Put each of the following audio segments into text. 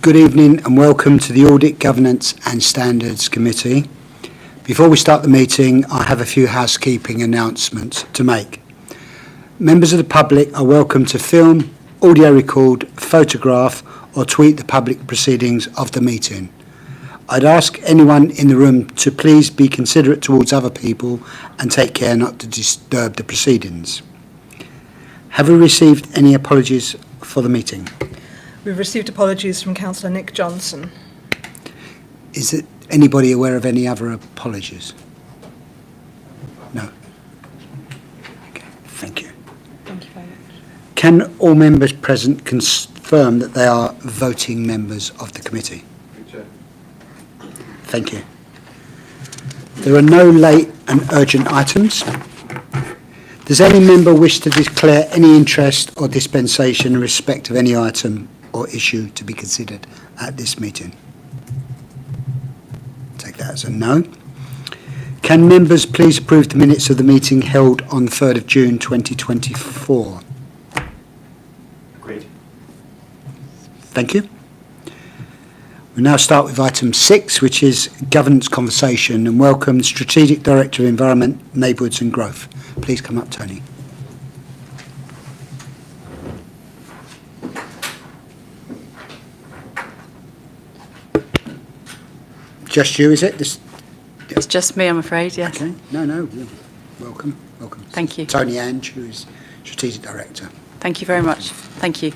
Good evening and welcome to the Audit, Governance and Standards Committee. Before we start the meeting, I have a few housekeeping announcements to make. Members of the public are welcome to film, audio record, photograph or tweet the public proceedings of the meeting. I'd ask anyone in the room to please be considerate towards other people and take care not to disturb the proceedings. Have we received any apologies for the meeting? We've received apologies from Councillor Nick Johnson. Is it anybody aware of any other apologies? No. Okay, thank you. Thank you very much. Can all members present confirm that they are voting members of the committee? Thank you. There are no late and urgent items. Does any member wish to declare any interest or dispensation in respect of any item or issue to be considered at this meeting? Take that as a no. Can members please approve the minutes of the meeting held on 3rd of June 2024? Agreed. Thank you. We now start with item 6, which is governance conversation, and welcome Strategic Director of Environment, Neighbourhoods and Growth. Please come up, Tony. Just you, is it? It's just me, I'm afraid, yes. Okay. No. Welcome. Thank you. Tony Ange, who is Strategic Director. Thank you very much. Thank you.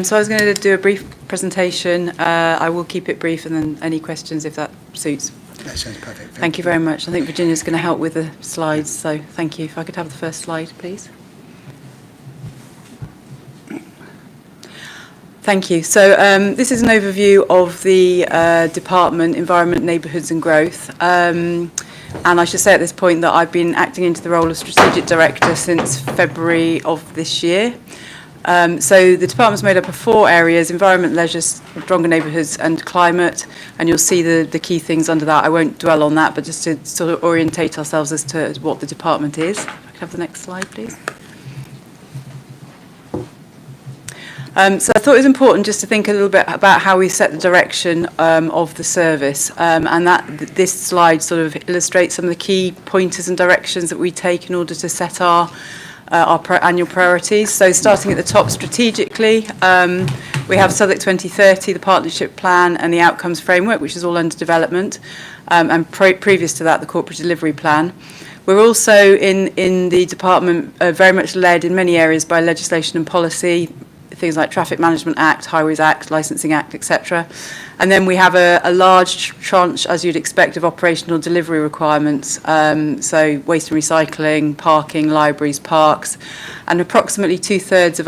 So I was going to do a brief presentation. I will keep it brief and then any questions if that suits. That sounds perfect. Thank you very much. I think Virginia's going to help with the slides, so thank you. If I could have the first slide, please. Thank you. So this is an overview of the Department, Environment, Neighbourhoods and Growth. And I should say at this point that I've been acting into the role of Strategic Director since February of this year. So the department's made up of 4 areas: environment, leisure, stronger neighbourhoods and climate, and you'll see the key things under that. I won't dwell on that, but just to sort of orientate ourselves as to what the department is. If I could have the next slide, please. So I thought it was important just to think a little bit about how we set the direction of the service, and that this slide sort of illustrates some of the key pointers and directions that we take in order to set our annual priorities. So starting at the top strategically, we have Southwark 2030, the partnership plan and the outcomes framework, which is all under development, and previous to that, the corporate delivery plan. We're also in the department very much led in many areas by legislation and policy, things like Traffic Management Act, Highways Act, Licensing Act, etc. And then we have a large tranche, as you'd expect, of operational delivery requirements, so waste and recycling, parking, libraries, parks, and approximately 2/3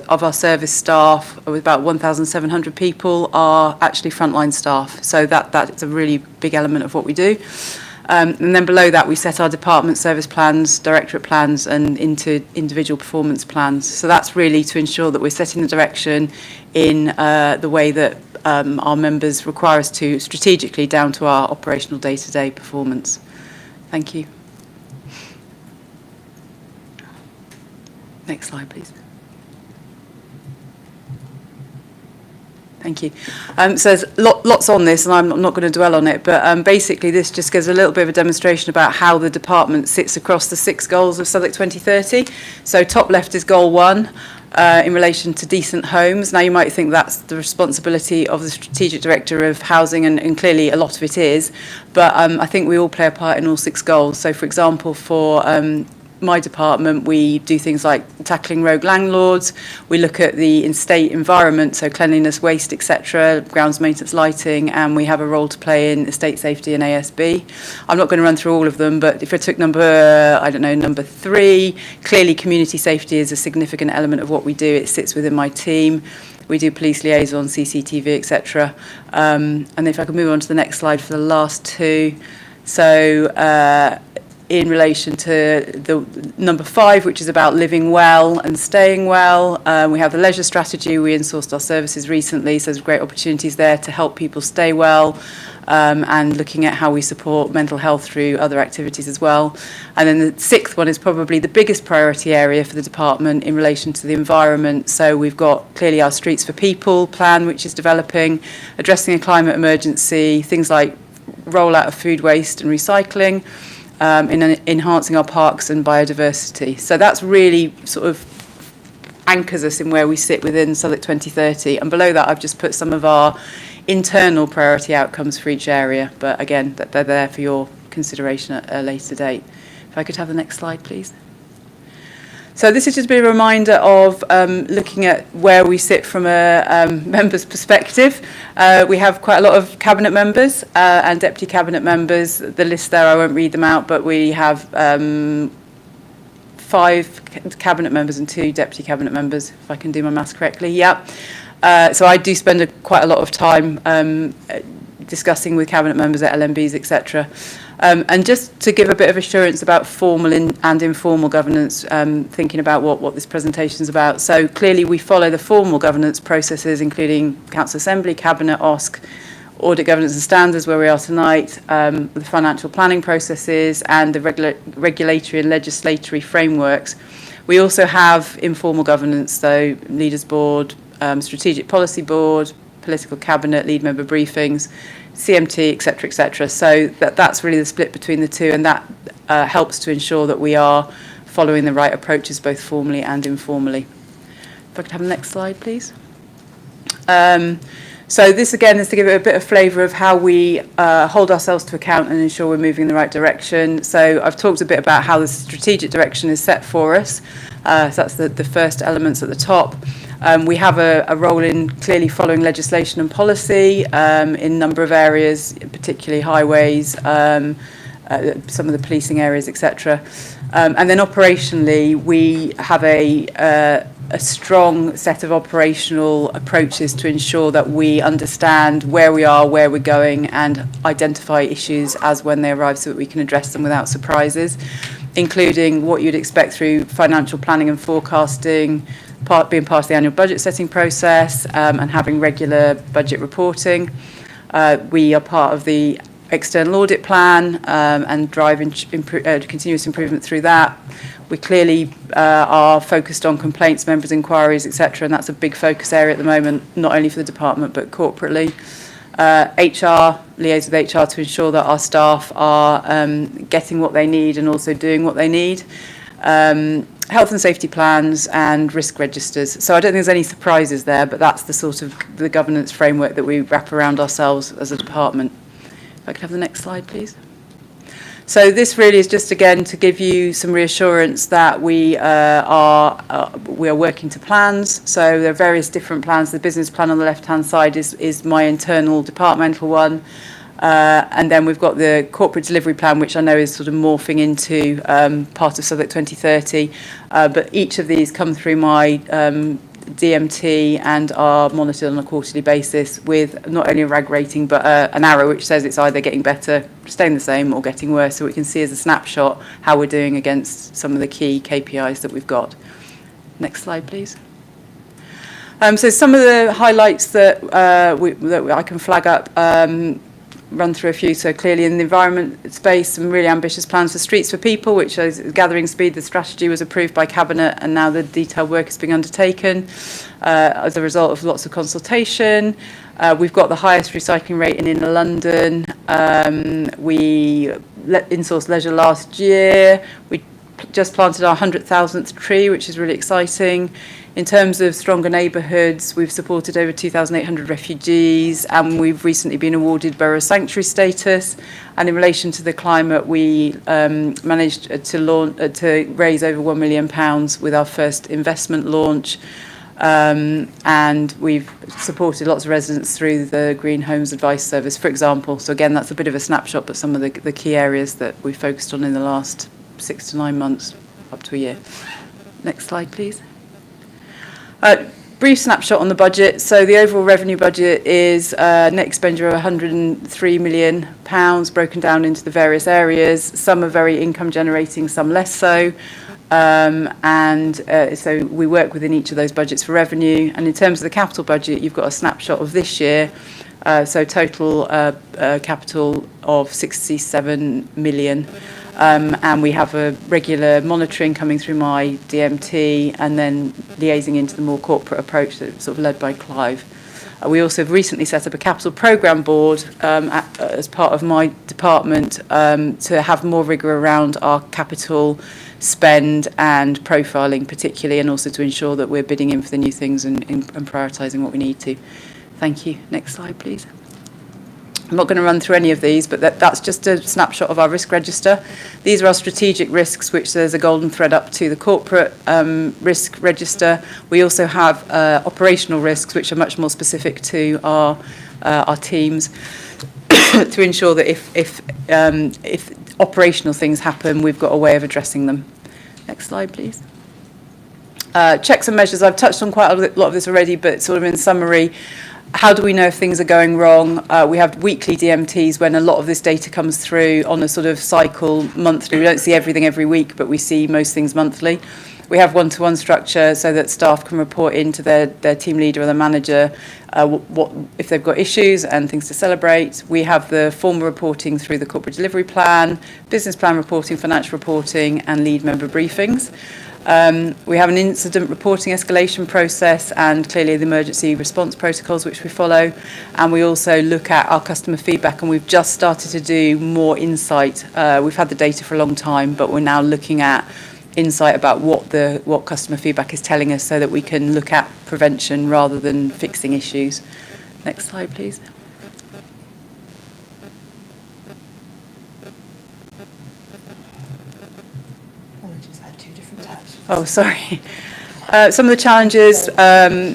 of our service staff, with about 1,700 people, are actually frontline staff. So that's a really big element of what we do. And then below that, we set our department service plans, directorate plans, and into individual performance plans. So that's really to ensure that we're setting the direction in the way that our members require us to, strategically down to our operational day-to-day performance. Thank you. Next slide, please. Thank you. So there's lots on this, and I'm not going to dwell on it, but basically this just gives a little bit of a demonstration about how the department sits across the 6 goals of Southwark 2030. So top left is goal 1 in relation to decent homes. Now you might think that's the responsibility of the Strategic Director of Housing, and clearly a lot of it is, but I think we all play a part in all 6 goals. So for example, for my department, we do things like tackling rogue landlords. We look at the estate environment, so cleanliness, waste, etc., grounds maintenance, lighting, and we have a role to play in estate safety and ASB. I'm not going to run through all of them, but if I took number 3, clearly community safety is a significant element of what we do. It sits within my team. We do police liaison, CCTV, etc. And if I could move on to the next slide for the last 2. So in relation to the number 5, which is about living well and staying well. We have the leisure strategy. We insourced our services recently, so there's great opportunities there to help people stay well, and looking at how we support mental health through other activities as well. And then the 6th one is probably the biggest priority area for the department in relation to the environment. So we've got clearly our Streets for People plan, which is developing, addressing a climate emergency, things like rollout of food waste and recycling, in enhancing our parks and biodiversity. So that's really sort of anchors us in where we sit within Southwark 2030. And below that, I've just put some of our internal priority outcomes for each area. But again, they're there for your consideration at a later date. If I could have the next slide, please. So this is just a bit of a reminder of looking at where we sit from a member's perspective. We have quite a lot of cabinet members and deputy cabinet members. The list there, I won't read them out, but we have 5 cabinet members and 2 deputy cabinet members, if I can do my maths correctly. Yeah. So I do spend quite a lot of time discussing with cabinet members at LMBs, etc. And just to give a bit of assurance about formal and informal governance, thinking about what this presentation is about. So clearly we follow the formal governance processes, including Council Assembly, Cabinet, OSC, Audit Governance and Standards, where we are tonight, the financial planning processes and the regulatory and legislatory frameworks. We also have informal governance, so Leaders Board, Strategic Policy Board, Political Cabinet, lead member briefings, CMT, etc., etc. So that's really the split between the two, and that helps to ensure that we are following the right approaches both formally and informally. If I could have the next slide, please. So this again is to give it a bit of flavour of how we hold ourselves to account and ensure we're moving in the right direction. So I've talked a bit about how the strategic direction is set for us. So that's the first elements at the top. We have a role in clearly following legislation and policy in a number of areas, particularly highways, some of the policing areas, etc. And then operationally, we have a strong set of operational approaches to ensure that we understand where we are, where we're going, and identify issues as when they arrive so that we can address them without surprises, including what you'd expect through financial planning and forecasting, being part of the annual budget setting process, and having regular budget reporting. We are part of the external audit plan and drive continuous improvement through that. We clearly are focused on complaints, members' inquiries, etc., and that's a big focus area at the moment, not only for the department but corporately. HR, liaise with HR to ensure that our staff are getting what they need and also doing what they need. Health and safety plans and risk registers. So I don't think there's any surprises there, but that's the sort of the governance framework that we wrap around ourselves as a department. If I could have the next slide, please. So this really is just, again, to give you some reassurance that we are working to plans. So there are various different plans. The business plan on the left-hand side is my internal departmental one. And then we've got the corporate delivery plan, which I know is sort of morphing into part of Southwark 2030. But each of these come through my DMT and are monitored on a quarterly basis with not only a RAG rating but an arrow which says it's either getting better, staying the same, or getting worse, so we can see as a snapshot how we're doing against some of the key KPIs that we've got. Next slide, please. So some of the highlights that I can flag up, run through a few. So clearly in the environment space, some really ambitious plans for Streets for People, which is gathering speed. The strategy was approved by Cabinet and now the detailed work is being undertaken as a result of lots of consultation. We've got the highest recycling rate in inner London. We insourced leisure last year. We just planted our 100,000th tree, which is really exciting. In terms of stronger neighbourhoods, we've supported over 2,800 refugees, and we've recently been awarded borough sanctuary status. And in relation to the climate, we managed to raise over £1 million with our first investment launch. And we've supported lots of residents through the Green Homes Advice Service, for example. So again, that's a bit of a snapshot, but some of the key areas that we've focused on in the last 6 to 9 months, up to a year. Next slide, please. Brief snapshot on the budget. So the overall revenue budget is net expenditure of £103 million, broken down into the various areas. Some are very income generating, some less so. So we work within each of those budgets for revenue. And in terms of the capital budget, you've got a snapshot of this year. So total capital of 67 million. And we have a regular monitoring coming through my DMT and then liaising into the more corporate approach that's sort of led by Clive. We also have recently set up a capital programme board as part of my department to have more rigour around our capital spend and profiling particularly, and also to ensure that we're bidding in for the new things and prioritising what we need to. Thank you. Next slide, please. I'm not going to run through any of these, but that's just a snapshot of our risk register. These are our strategic risks, which there's a golden thread up to the corporate risk register. We also have operational risks, which are much more specific to our teams, to ensure that if operational things happen, we've got a way of addressing them. Next slide, please. Checks and measures. I've touched on quite a lot of this already, but sort of in summary, how do we know if things are going wrong? We have weekly DMTs when a lot of this data comes through on a sort of cycle monthly. We don't see everything every week, but we see most things monthly. We have one-to-one structure so that staff can report into their team leader or their manager what if they've got issues and things to celebrate. We have the formal reporting through the corporate delivery plan, business plan reporting, financial reporting, and lead member briefings. We have an incident reporting escalation process and clearly the emergency response protocols which we follow, and we also look at our customer feedback, and we've just started to do more insight. We've had the data for a long time, but we're now looking at insight about what customer feedback is telling us so that we can look at prevention rather than fixing issues. Next slide, please. Oh, sorry. Some of the challenges,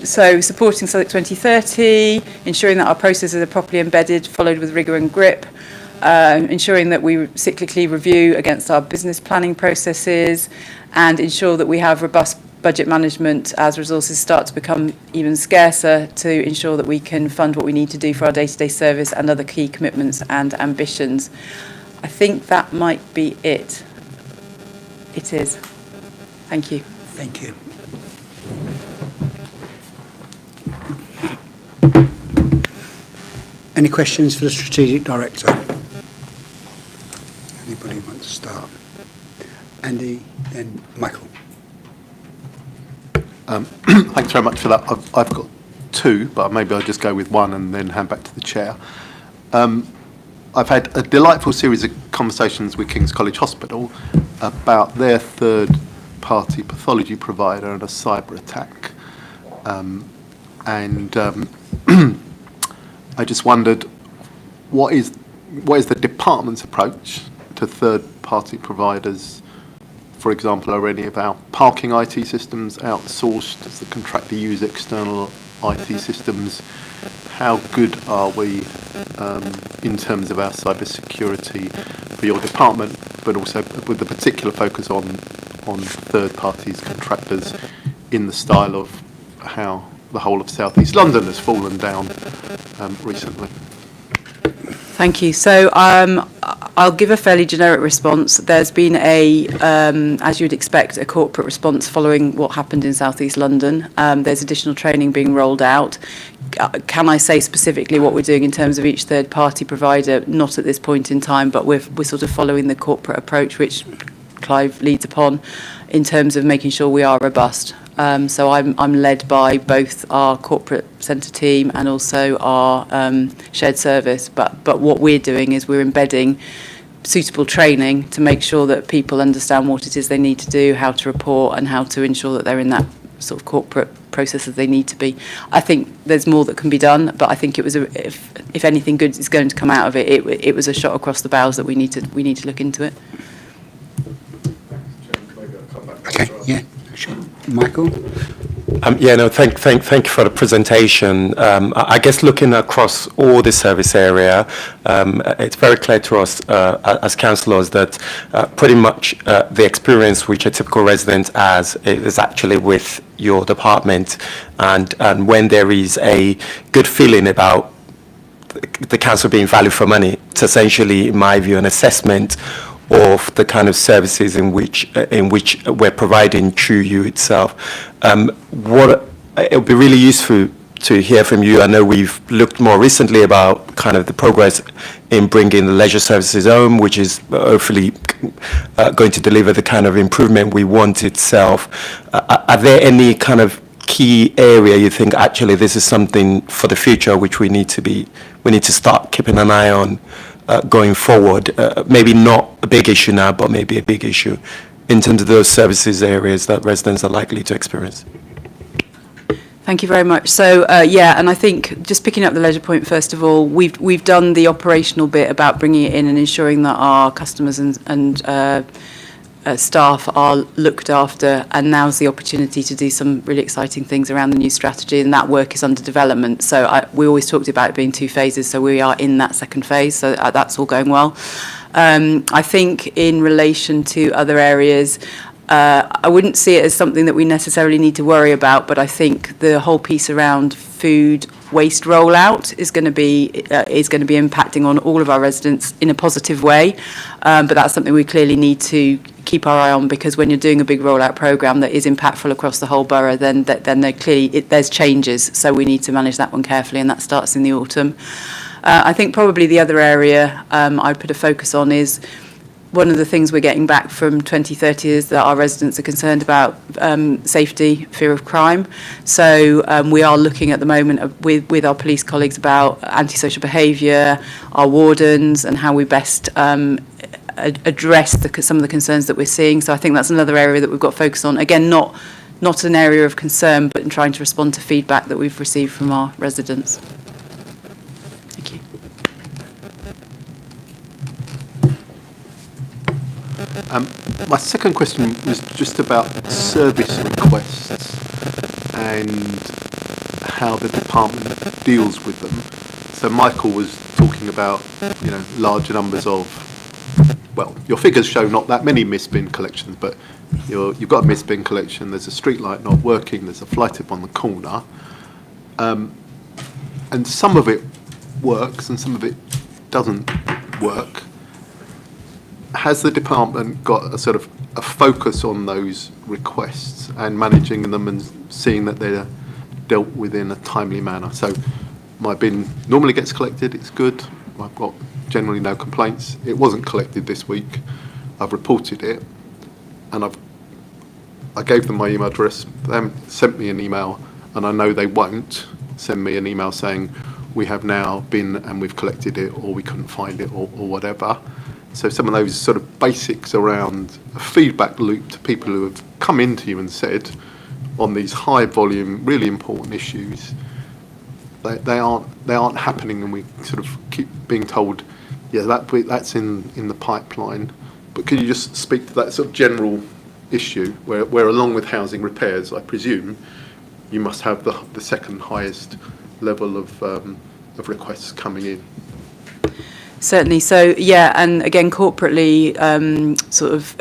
so supporting Southwark 2030, ensuring that our processes are properly embedded, followed with rigour and grip, ensuring that we cyclically review against our business planning processes, and ensure that we have robust budget management as resources start to become even scarcer, to ensure that we can fund what we need to do for our day-to-day service and other key commitments and ambitions. I think that might be it. It is. Thank you. Thank you. Any questions for the Strategic Director? Anybody want to start? Andy, then Michael. Thanks very much for that. I've got two, but maybe I'll just go with one and then hand back to the chair. I've had a delightful series of conversations with King's College Hospital about their third-party pathology provider and a cyber attack. I just wondered, what is the department's approach to third-party providers? For example, are any of our parking IT systems outsourced? Does the contractor use external IT systems? How good are we in terms of our cyber security for your department, but also with the particular focus on third parties, contractors, in the style of how the whole of South East London has fallen down recently? Thank you. So I'll give a fairly generic response. There's been as you'd expect, a corporate response following what happened in South East London. There's additional training being rolled out. Can I say specifically what we're doing in terms of each third-party provider? Not at this point in time, but we're sort of following the corporate approach, which Clive leads upon, in terms of making sure we are robust. So I'm led by both our corporate centre team and also our shared service. But what we're doing is we're embedding suitable training to make sure that people understand what it is they need to do, how to report, and how to ensure that they're in that sort of corporate process as they need to be. I think there's more that can be done, but I think it was if anything good is going to come out of it, it was a shot across the bows that we need to look into it. Okay, yeah, sure. Michael? Thank you for the presentation. I guess looking across all the service area, it's very clear to us as councillors that pretty much the experience which a typical resident has is actually with your department, and when there is a good feeling about the council being value for money, it's essentially, in my view, an assessment of the kind of services in which we're providing through you itself. It would be really useful to hear from you. I know we've looked more recently about kind of the progress in bringing the leisure services home, which is hopefully going to deliver the kind of improvement we want itself. Are there any kind of key area you think actually this is something for the future which we need to start keeping an eye on going forward? Maybe not a big issue now, but maybe a big issue in terms of those services areas that residents are likely to experience. Thank you very much. So, and I think just picking up the leisure point, first of all, we've done the operational bit about bringing it in and ensuring that our customers and staff are looked after, and now's the opportunity to do some really exciting things around the new strategy, and that work is under development. So we always talked about it being 2 phases, so we are in that second phase, so that's all going well. I think in relation to other areas, I wouldn't see it as something that we necessarily need to worry about, but I think the whole piece around food waste rollout is going to be impacting on all of our residents in a positive way. But that's something we clearly need to keep our eye on, because when you're doing a big rollout programme that is impactful across the whole borough, then there's changes. So we need to manage that one carefully, and that starts in the autumn. I think probably the other area I'd put a focus on is one of the things we're getting back from 2030 is that our residents are concerned about safety, fear of crime. So we are looking at the moment with our police colleagues about antisocial behaviour, our wardens, and how we best address some of the concerns that we're seeing. So I think that's another area that we've got to focus on. Again, not an area of concern, but in trying to respond to feedback that we've received from our residents. Thank you. My second question was just about service requests and how the department deals with them. So Michael was talking about, larger numbers of, well, your figures show not that many missed bin collections, but you've got a missed bin collection, there's a street light not working, there's a fly tip on the corner. And some of it works and some of it doesn't work. Has the department got a sort of a focus on those requests and managing them and seeing that they're dealt with in a timely manner? So my bin normally gets collected, it's good, I've got generally no complaints. It wasn't collected this week, I've reported it, and I gave them my email address, they haven't sent me an email, and I know they won't send me an email saying we have now been and we've collected it, or we couldn't find it, or whatever. So some of those sort of basics around a feedback loop to people who have come into you and said on these high volume, really important issues, they aren't happening, and we sort of keep being told, yeah, that's in the pipeline. But could you just speak to that sort of general issue where along with housing repairs, I presume, you must have the second highest level of requests coming in? Certainly. So, and again, corporately, sort of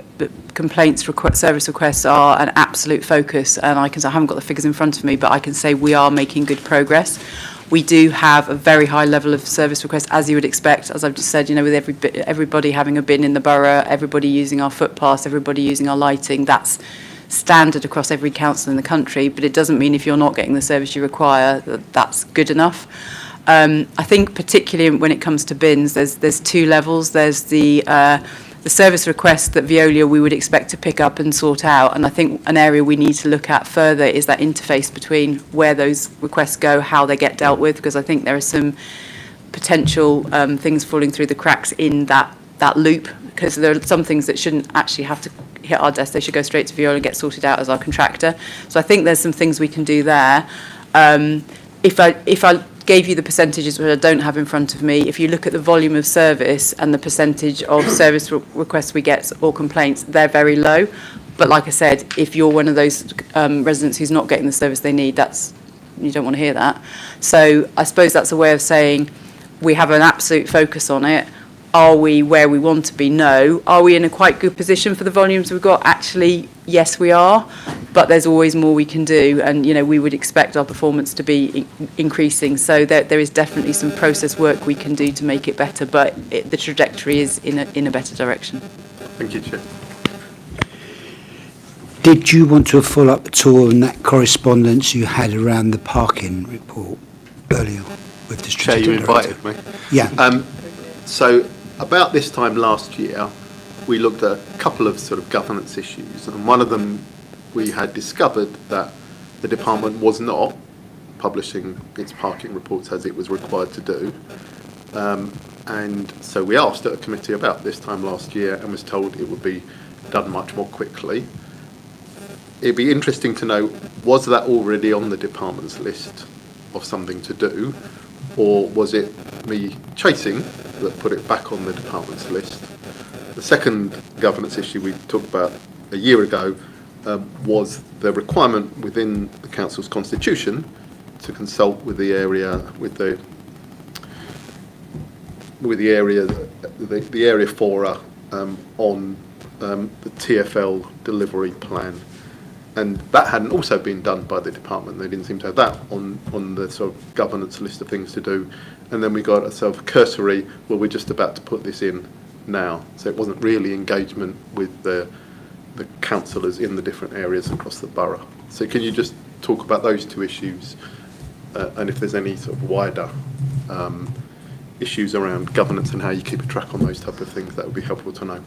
complaints, service requests are an absolute focus. And I haven't got the figures in front of me, but I can say we are making good progress. We do have a very high level of service requests, as you would expect, as I've just said, with everybody having a bin in the borough, everybody using our footpaths, everybody using our lighting. That's standard across every council in the country, but it doesn't mean if you're not getting the service you require, that's good enough. I think particularly when it comes to bins, there's 2 levels. There's the service request that Veolia we would expect to pick up and sort out, and I think an area we need to look at further is that interface between where those requests go, how they get dealt with, because I think there are some potential things falling through the cracks in that loop, because there are some things that shouldn't actually have to hit our desk. They should go straight to Veolia and get sorted out as our contractor. So I think there's some things we can do there. If I gave you the percentages, which I don't have in front of me. If you look at the volume of service and the percentage of service requests we get or complaints, they're very low. But like I said, if you're one of those residents who's not getting the service they need, you don't want to hear that. So I suppose that's a way of saying we have an absolute focus on it. Are we where we want to be? No. Are we in a quite good position for the volumes we've got? Actually, yes, we are. But there's always more we can do. And, we would expect our performance to be increasing. So there is definitely some process work we can do to make it better. But the trajectory is in a better direction. Thank you, Chair. Did you want to follow up at all on that correspondence you had around the parking report earlier with the Chair, strategic you director? invited me. Yeah. So about this time last year, we looked at a couple of sort of governance issues, and one of them we had discovered that the department was not publishing its parking reports as it was required to do. And so we asked at a committee about this time last year and was told it would be done much more quickly. It'd be interesting to know, was that already on the department's list of something to do, or was it me chasing that put it back on the department's list? The second governance issue we talked about a year ago was the requirement within the council's constitution to consult with the area area fora on the TfL delivery plan. And that hadn't also been done by the department. They didn't seem to have that on the sort of governance list of things to do. And then we got a sort of cursory, well, we're just about to put this in now. So it wasn't really engagement with the councillors in the different areas across the borough. So can you just talk about those two issues and if there's any sort of wider issues around governance and how you keep a track on those type of things, that would be helpful to know.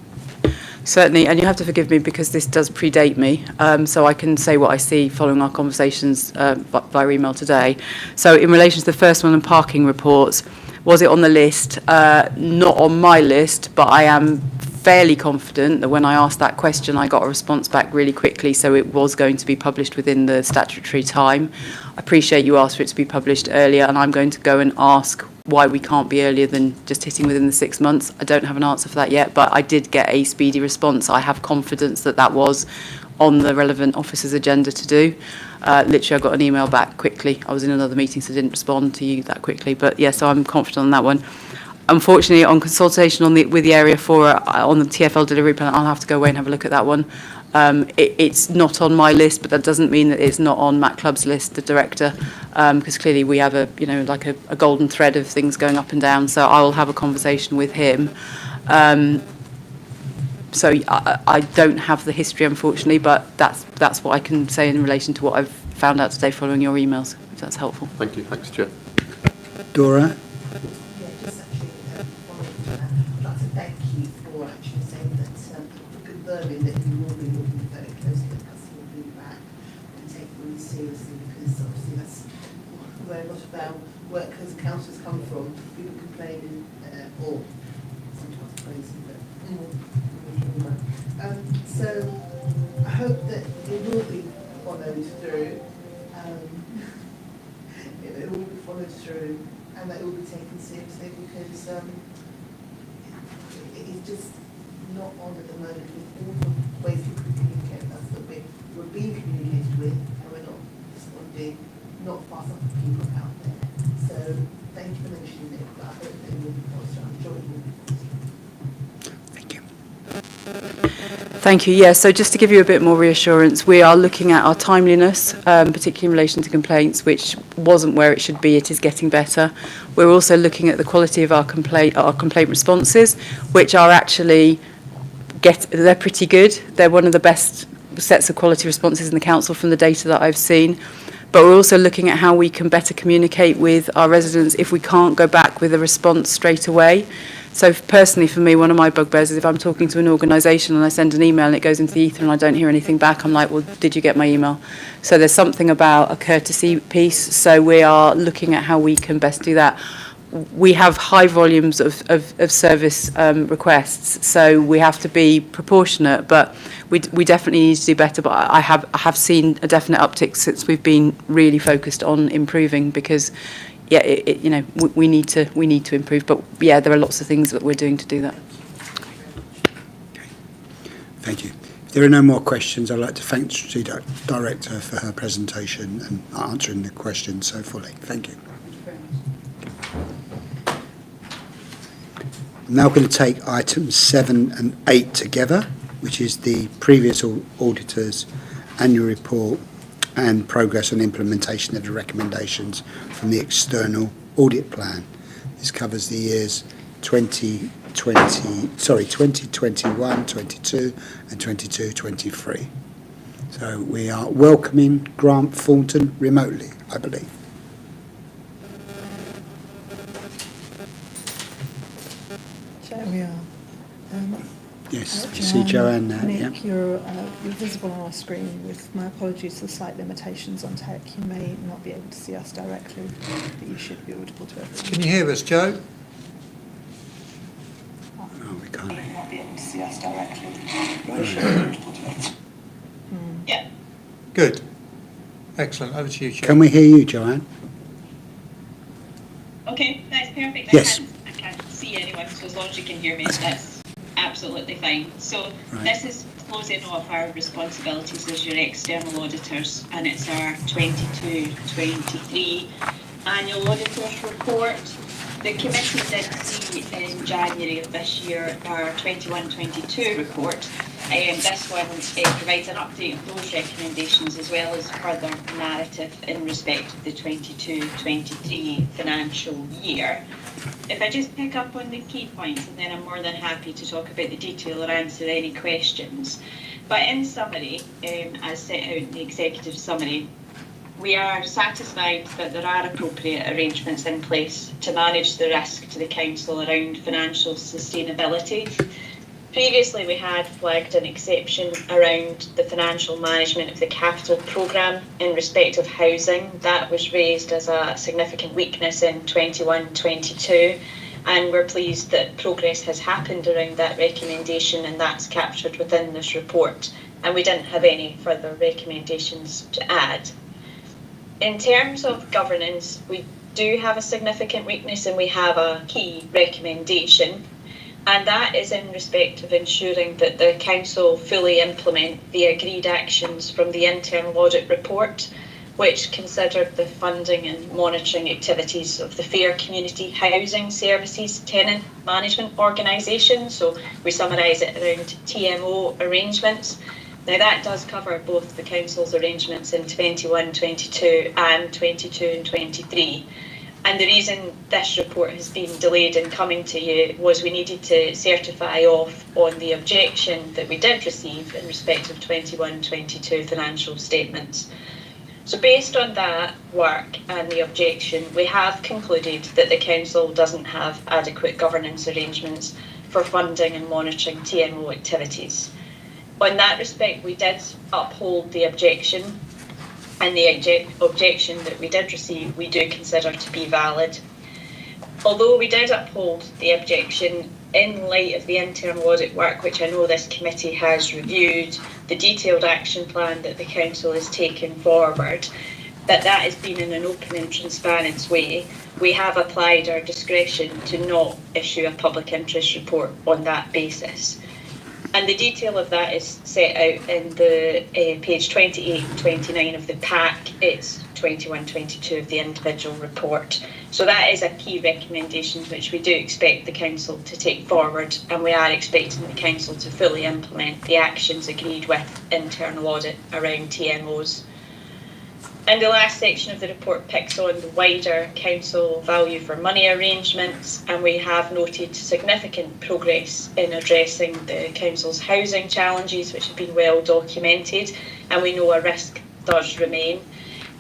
Certainly, and you have to forgive me because this does predate me, so I can say what I see following our conversations via email today. So in relation to the first one on parking reports, was it on the list? Not on my list, but I am fairly confident that when I asked that question, I got a response back really quickly, so it was going to be published within the statutory time. I appreciate you asked for it to be published earlier, and I'm going to go and ask why we can't be earlier than just hitting within the 6 months. I don't have an answer for that yet, but I did get a speedy response. I have confidence that that was on the relevant officer's agenda to do. Literally, I got an email back quickly. I was in another meeting, so I didn't respond to you that quickly. But yeah, so I'm confident on that one. Unfortunately, on consultation with the area for on the TfL delivery plan, I'll have to go away and have a look at that one. It's not on my list, but that doesn't mean that it's not on Matt Clubb's list, the director, because clearly we have a golden thread of things going up and down. So I will have a conversation with him. So I don't have the history, unfortunately, but that's what I can say in relation to what I've found out today following your emails, if that's helpful. Thank you. Thanks, Chair. Dora? Just actually following that, I'd like to thank you for actually saying that, confirming that you will be looking very closely at customer feedback and take it really seriously, because obviously that's where a lot of our workers and councillors come from, people complaining or sometimes praising, but so I hope that it will be followed through. It will be followed through, and that it will be taken seriously, because it is just not on at the moment with all the ways we communicate. That's that we're being communicated with, and we're not responding, not fast enough for people out there. So thank you for mentioning it, but I hope that it will be followed through. I'm sure it will be followed through. Thank you. Thank you. Yeah, so just to give you a bit more reassurance, we are looking at our timeliness, particularly in relation to complaints, which wasn't where it should be. It is getting better. We're also looking at the quality of our complaint responses, which are actually they're pretty good. They're one of the best sets of quality responses in the council from the data that I've seen. But we're also looking at how we can better communicate with our residents if we can't go back with a response straight away. So personally, for me, one of my bugbears is if I'm talking to an organisation and I send an email and it goes into the ether and I don't hear anything back, I'm like, well, did you get my email? So there's something about a courtesy piece. So we are looking at how we can best do that. We have high volumes of service requests, so we have to be proportionate, but we definitely need to do better. But I have seen a definite uptick since we've been really focused on improving, because yeah, you know, we need to improve. But yeah, there are lots of things that we're doing to do that. Thank you. If there are no more questions, I'd like to thank the Strategic Director for her presentation and answering the questions so fully. Thank you. I'm now going to take items 7 and 8 together, which is the previous auditor's annual report and progress on implementation of the recommendations from the external audit plan. This covers the years 2021, 22 and 22, 23. So we are welcoming Grant Thornton remotely, I believe. There we are. Yes, I see Joanne now. Nick, Yeah. you're visible on our screen. With my apologies for the slight limitations on tech, you may not be able to see us directly, but you should be audible to everyone. Can you hear us, Joe? Oh, we can't. You may not be able to see us directly, but you Right. should be audible to everyone. Yeah. Good. Excellent. Over to you, Joe. Can we hear you, Joanne? Okay, that's perfect. Yes. I can't see anyone, so as long as you can hear me, that's absolutely fine. So Right. this is closing off our responsibilities as your external auditors, and it's our 22-23 annual auditors report. The committee did see in January of this year our 21-22 report. This one provides an update of those recommendations as well as further narrative in respect of the 22-23 financial year. If I just pick up on the key points, and then I'm more than happy to talk about the detail or answer any questions. But in summary, as set out in the executive summary, we are satisfied that there are appropriate arrangements in place to manage the risk to the council around financial sustainability. Previously, we had flagged an exception around the financial management of the capital programme in respect of housing. That was raised as a significant weakness in 21-22, and we're pleased that progress has happened around that recommendation, and that's captured within this report. And we didn't have any further recommendations to add. In terms of governance, we do have a significant weakness, and we have a key recommendation. And that is in respect of ensuring that the council fully implement the agreed actions from the internal audit report, which considered the funding and monitoring activities of the Fair Community Housing Services tenant management organisation. So we summarise it around TMO arrangements. Now that does cover both the council's arrangements in 21-22 and 22 and 23. And the reason this report has been delayed in coming to you was we needed to certify off on the objection that we did receive in respect of 21-22 financial statements. So based on that work and the objection, we have concluded that the council doesn't have adequate governance arrangements for funding and monitoring TMO activities. On that respect, we did uphold the objection, and the objection that we did receive, we do consider to be valid. Although we did uphold the objection, in light of the internal audit work, which I know this committee has reviewed, the detailed action plan that the council has taken forward, that has been in an open and transparent way, we have applied our discretion to not issue a public interest report on that basis. And the detail of that is set out in the page 28 and 29 of the pack. It's 21-22 of the individual report. So that is a key recommendation which we do expect the council to take forward, and we are expecting the council to fully implement the actions agreed with internal audit around TMOs. And the last section of the report picks on the wider council value for money arrangements, and we have noted significant progress in addressing the council's housing challenges, which have been well documented, and we know a risk does remain.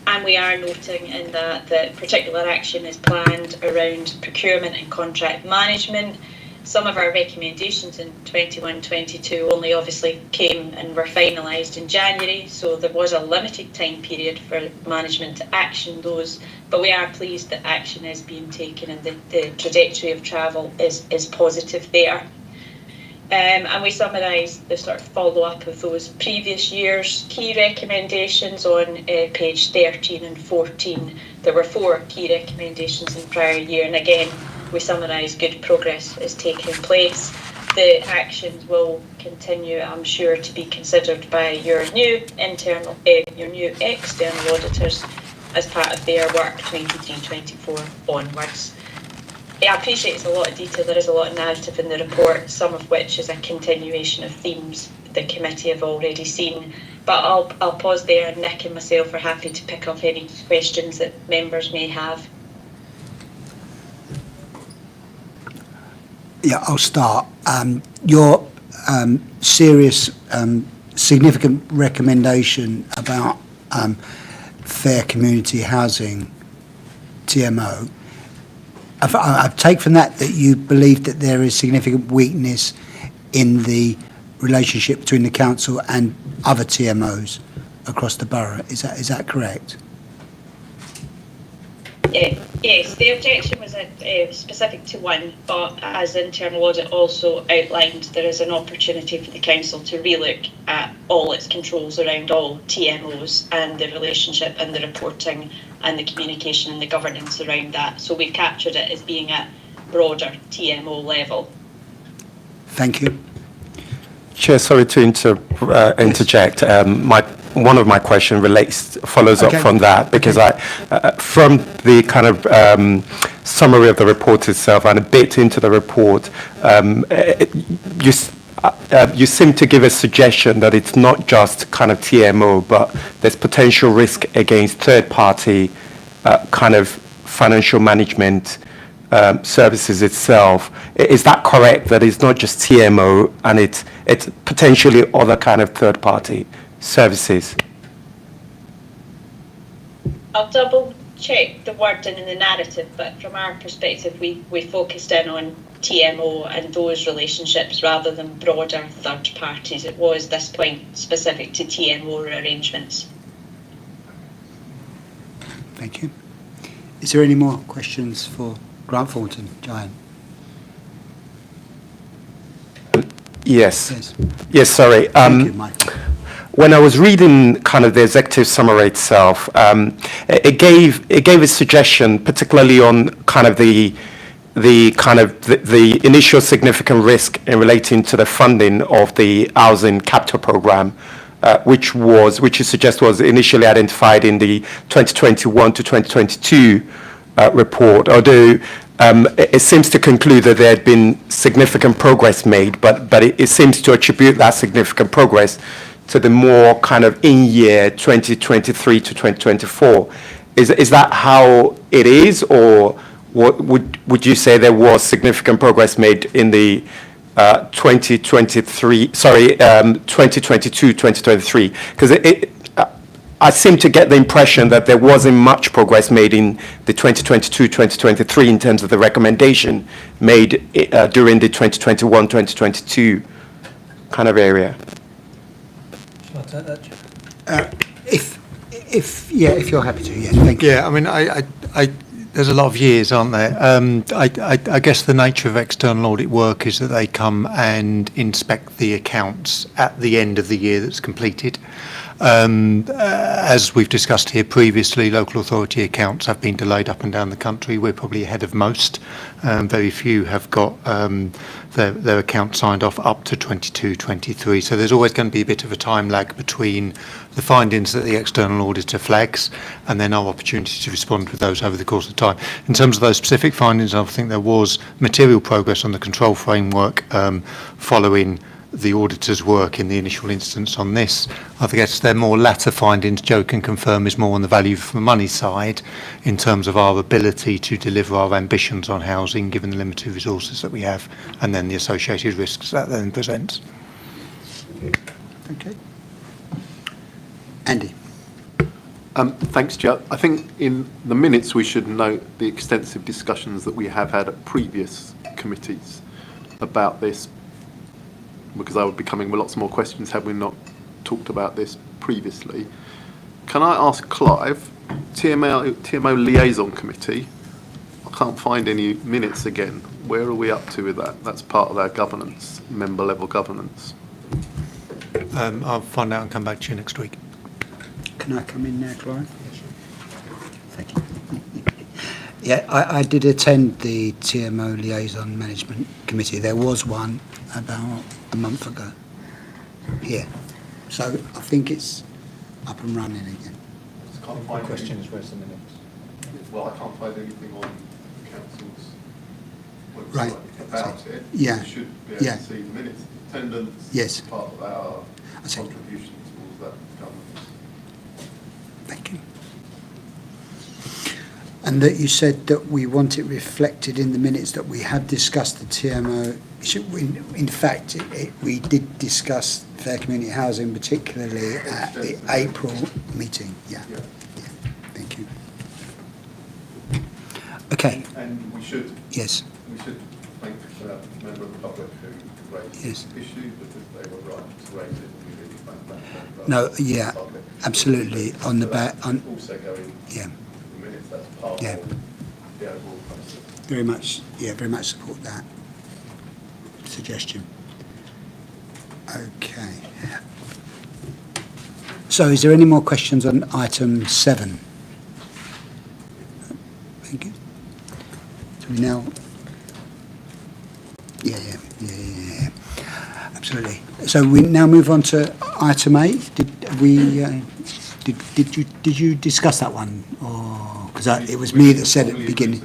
And we are noting in that particular action is planned around procurement and contract management. Some of our recommendations in 21-22 only obviously came and were finalised in January, so there was a limited time period for management to action those, but we are pleased that action is being taken and the trajectory of travel is positive there. And we summarise the sort of follow-up of those previous years' key recommendations on page 13 and 14. There were 4 key recommendations in prior year, and again, we summarise good progress is taking place. The actions will continue, I'm sure, to be considered by your new external auditors as part of their work 23-24 onwards. I appreciate it's a lot of detail, there is a lot of narrative in the report, some of which is a continuation of themes the committee have already seen. But I'll pause there, and Nick and myself are happy to pick up any questions that members may have. Yeah, I'll start. Your serious, significant recommendation about fair community housing, TMO, I take from that you believe that there is significant weakness in the relationship between the council and other TMOs across the borough. Is that correct? Yes, the objection was specific to one, but as internal audit also outlined, there is an opportunity for the council to relook at all its controls around all TMOs and the relationship and the reporting and the communication and the governance around that. So we've captured it as being at broader TMO level. Thank you. Chair, sorry to interject. One of my question follows up from that, because from the kind of summary of the report itself and a bit into the report, you seem to give a suggestion that it's not just kind of TMO, but there's potential risk against third-party kind of financial management services itself. Is that correct, that it's not just TMO and it's potentially other kind of third-party services? I'll double check the wording in the narrative, but from our perspective, we focused in on TMO and those relationships rather than broader third parties. It was this point specific to TMO arrangements. Thank you. Is there any more questions for Grant Thornton, Giant? Yes. Yes, sorry. Thank you, Michael. When I was reading kind of the executive summary itself, it gave a suggestion, particularly on kind of the initial significant risk in relating to the funding of the housing capital program, which you suggest was initially identified in the 2021 to 2022 report, although it seems to conclude that there had been significant progress made, but it seems to attribute that significant progress to the more kind of in-year 2023 to 2024. Is that how it is, or what would you say there was significant progress made in the 2022-2023? Because I seem to get the impression that there wasn't much progress made in the 2022-2023 in terms of the recommendation made during the 2021-2022 kind of area. Shall I take that, Chair? If you're happy to, yeah, thank you. Yeah, I mean, I there's a lot of years, aren't there? I guess the nature of external audit work is that they come and inspect the accounts at the end of the year that's completed. As we've discussed here previously, local authority accounts have been delayed up and down the country. We're probably ahead of most. Very few have got their accounts signed off up to 22-23. So there's always going to be a bit of a time lag between the findings that the external auditor flags and then our opportunity to respond with those over the course of time. In terms of those specific findings, I think there was material progress on the control framework following the auditor's work in the initial instance on this. I guess their more latter findings, Joe can confirm, is more on the value for money side in terms of our ability to deliver our ambitions on housing given the limited resources that we have and then the associated risks that then presents. Okay. Andy. Thanks, Joe. I think in the minutes we should note the extensive discussions that we have had at previous committees about this, because I would be coming with lots more questions had we not talked about this previously. Can I ask Clive, TMO Liaison Committee, I can't find any minutes again. where are we up to with that? That's part of our governance, member level governance. I'll find out and come back to you next week. Can I come in now, Clive? Thank you. Yeah, I did attend the TMO Liaison Management Committee. There was one about a month ago here. So I think it's up and running again. Can't The find question any- is, where's the minutes? Well, I can't find anything on council's website Right. about it. Yeah. You should be able Yeah. to see the minutes. Attendance Yes. is part of our I see. contribution towards that governance. Thank you. And that you said that we want it reflected in the minutes that we have discussed the TMO. In fact, we did discuss fair community housing, particularly at the April meeting. Yeah. Yeah. Thank you. Okay. And we should Yes. thank the member of the public who raised Yes. this issue, because they were right to raise it, and we really thank that. No, yeah, absolutely. On the back, on, Also going yeah, the minutes, that's part Yeah. of the overall process. very much support that suggestion. Okay. So is there any more questions on item 7? Thank you. So we now, yeah. Absolutely. So we now move on to item 8. Did you discuss that one, or because it was me that said at the beginning?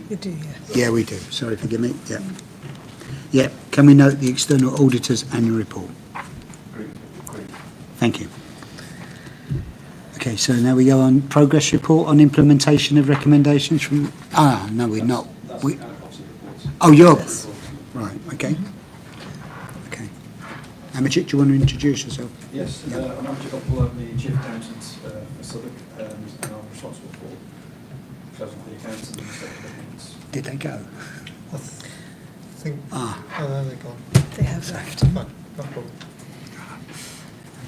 You do, yes. Yeah, we do. Sorry, forgive me. Yeah. Yeah. Can we note the external auditor's annual report? Thank you. Okay, so now we go on progress report on implementation of recommendations from. No, we're not. We. Oh, you're. Right. Okay. Okay. Amajit, do you want to introduce yourself? Yes, I'm Amajit Gopal, I'm the Chief Accountant for Southwark, and I'm responsible for closing the accounts and the statements. Did they go? I think. Oh, they're gone. They have left. Fine, no problem.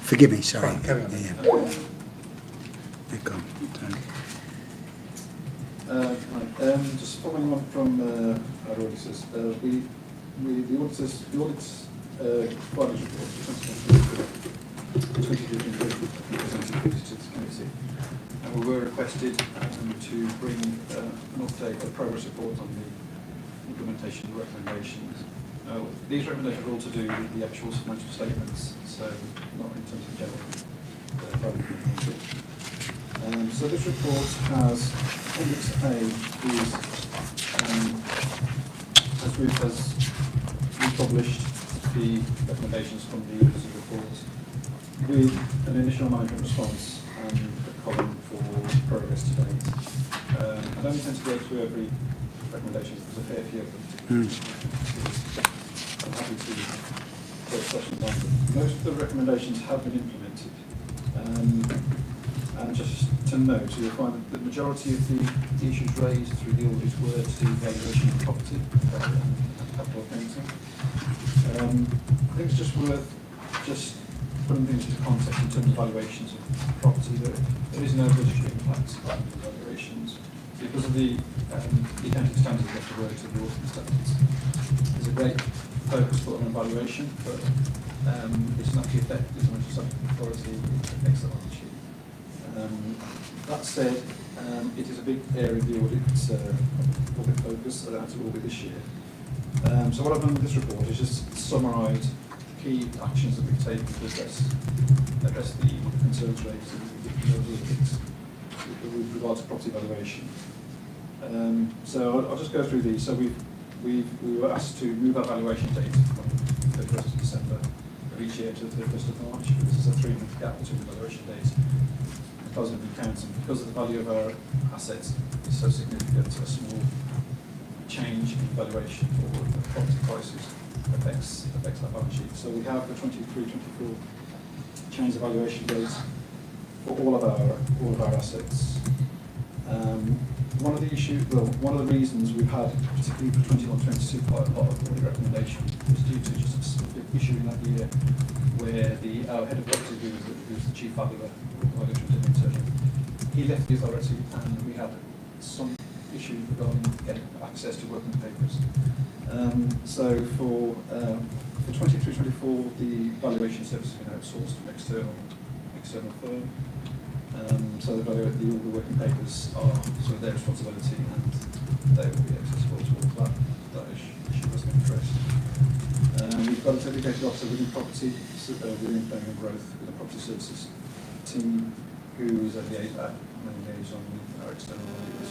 Forgive me. Sorry. Fine, carry on. Yeah. They've gone. Right, just following on from our auditors, the auditors, the audit's finance report for 2023 presented to the committee, and we were requested to bring an update, a progress report on the implementation recommendations. These recommendations are all to do with the actual financial statements, so not in terms of general program. So this report has, Appendix A is, has republished the recommendations from the auditor's report with an initial management response and a column for progress to date. I don't intend to go through every recommendation, there's a fair few of them. I'm happy to take questions on them. Most of the recommendations have been implemented. And just to note, you'll find that the majority of the issues raised through the audit were to do valuation of property and capital accounting. I think it's just worth just putting things into context in terms of valuations of property. There is no budgetary impact on the valuations because of the accounting standards that have to work to the auditing standards. There's a great focus put on valuation, but it's not the effect as much as authority affects the balance sheet. That said, it is a big area of the audit focus, as it will be this year. So what I've done with this report is just summarise key actions that we've taken to address the concerns raised in those audits with regard to property valuation. So I'll just go through these. So we were asked to move our valuation date from the 1st of December of each year to the 1st of March. This is a 3-month gap between the valuation dates. Because of the accounts and because of the value of our assets is so significant, a small change in valuation or property prices affects our balance sheet. So we have the 23-24 change the valuation date for all of our assets. One of the reasons we've had, particularly for 21-22, quite a lot of audit recommendation was due to just a specific issue in that year where our head of property, who's the chief valuer, he left the authority and we had some issue regarding getting access to working papers. So for 23-24, the valuation service has been outsourced to an external firm. So all the working papers are sort of their responsibility, and they will be accessible to all of that issue has been addressed. We've got a dedicated officer within property, within planning and growth, with a property services team, who is a liaison with our external auditors.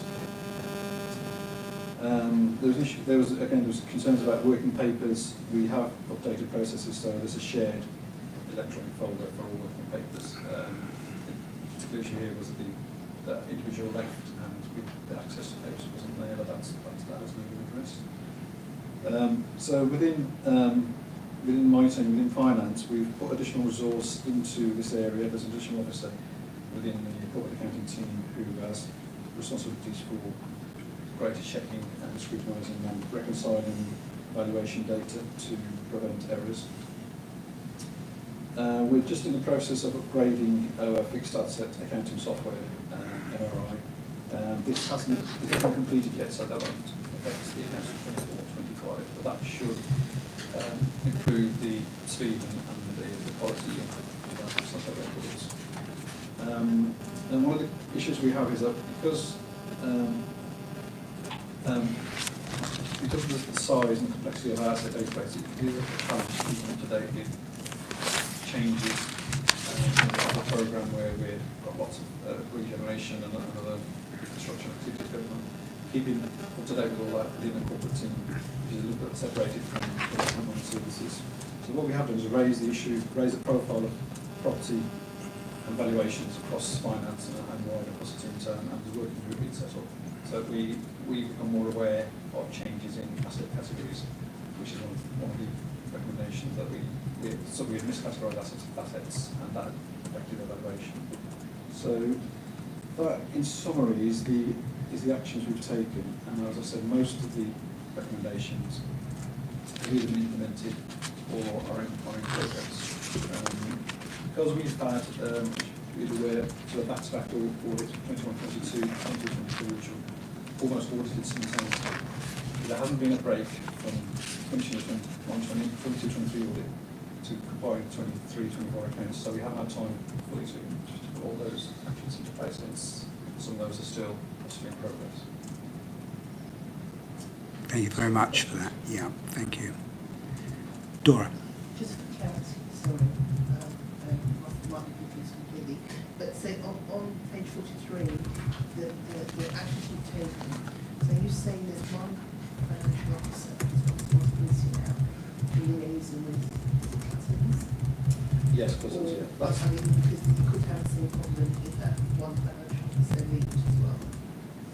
There was concerns about working papers. We have updated processes, so there's a shared electronic folder for all working papers. The issue here was that individual left and the access to papers wasn't there, but that has been addressed. So within my team, within finance, we've put additional resource into this area. There's an additional officer within the corporate accounting team who has responsibilities for greater checking and scrutinising and reconciling valuation data to prevent errors. We're just in the process of upgrading our fixed asset accounting software, MRI. This hasn't been completed yet, so that won't affect the accounts of 24-25, but that should improve the speed and the quality of our software records. And one of the issues we have is that because of the size and complexity of our asset database, it is a challenge to keep up to date with changes in the program where we've got lots of regeneration and other construction activities going on. Keeping up to date with all that within the corporate team, which is a little bit separated from the services. So what we have done is raise the profile of property and valuations across finance and wider across the team, and the working group being set up. So we become more aware of changes in asset categories, which is one of the recommendations that we miscategorised assets and that affected evaluation. So that, in summary, is the actions we've taken, and as I said, most of the recommendations have either been implemented or are in progress. Because we've had, sort of back-to-back audit 21-22, 22-23, which are almost audited simultaneously. There hasn't been a break from 22-23 audit to comply with 23-24 accounts, so we haven't had time fully to put all those actions into place, since some of those are still in progress. Thank you very much for that. Yeah, thank you. Dora. Just for clarity, sorry, might be confused completely, but say on page 43, the actions you've taken, so you're saying there's one financial officer who's got responsibility now for liaising with customers? Yes, of course. Yeah. But I mean, because you could have the same problem if that one financial officer leaves as well.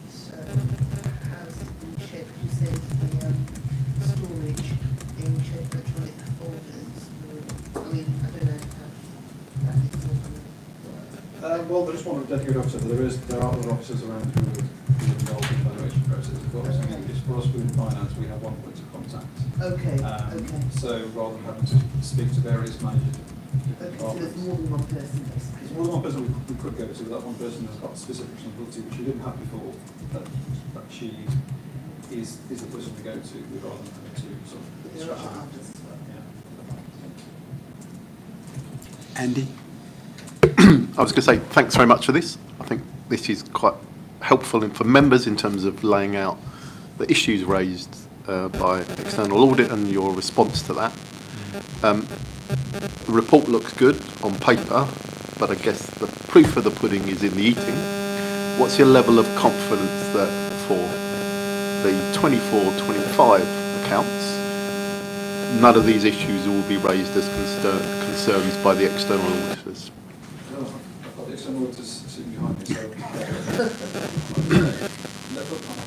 So how's it been shared? You said the storage in shared electronic folders. I mean, I don't know how that is all going to work. Well, there is one dedicated officer, but there are other officers around who are involved in the evaluation process. But for us within finance, we have one point of contact. Okay. Okay. So rather than having to speak to various managers, Okay, so there's more than one person basically. there's more than one person we could go to, but that one person has got specific responsibility, which we didn't have before. That she is the person we go to, rather than having to sort of. There are others as well. Yeah. Andy? I was going to say thanks very much for this. I think this is quite helpful for members in terms of laying out the issues raised by external audit and your response to that. The report looks good on paper, but I guess the proof of the pudding is in the eating. What's your level of confidence that for the 24-25 accounts, none of these issues will be raised as concerns by the external auditors? I've got the external auditors sitting behind me, so I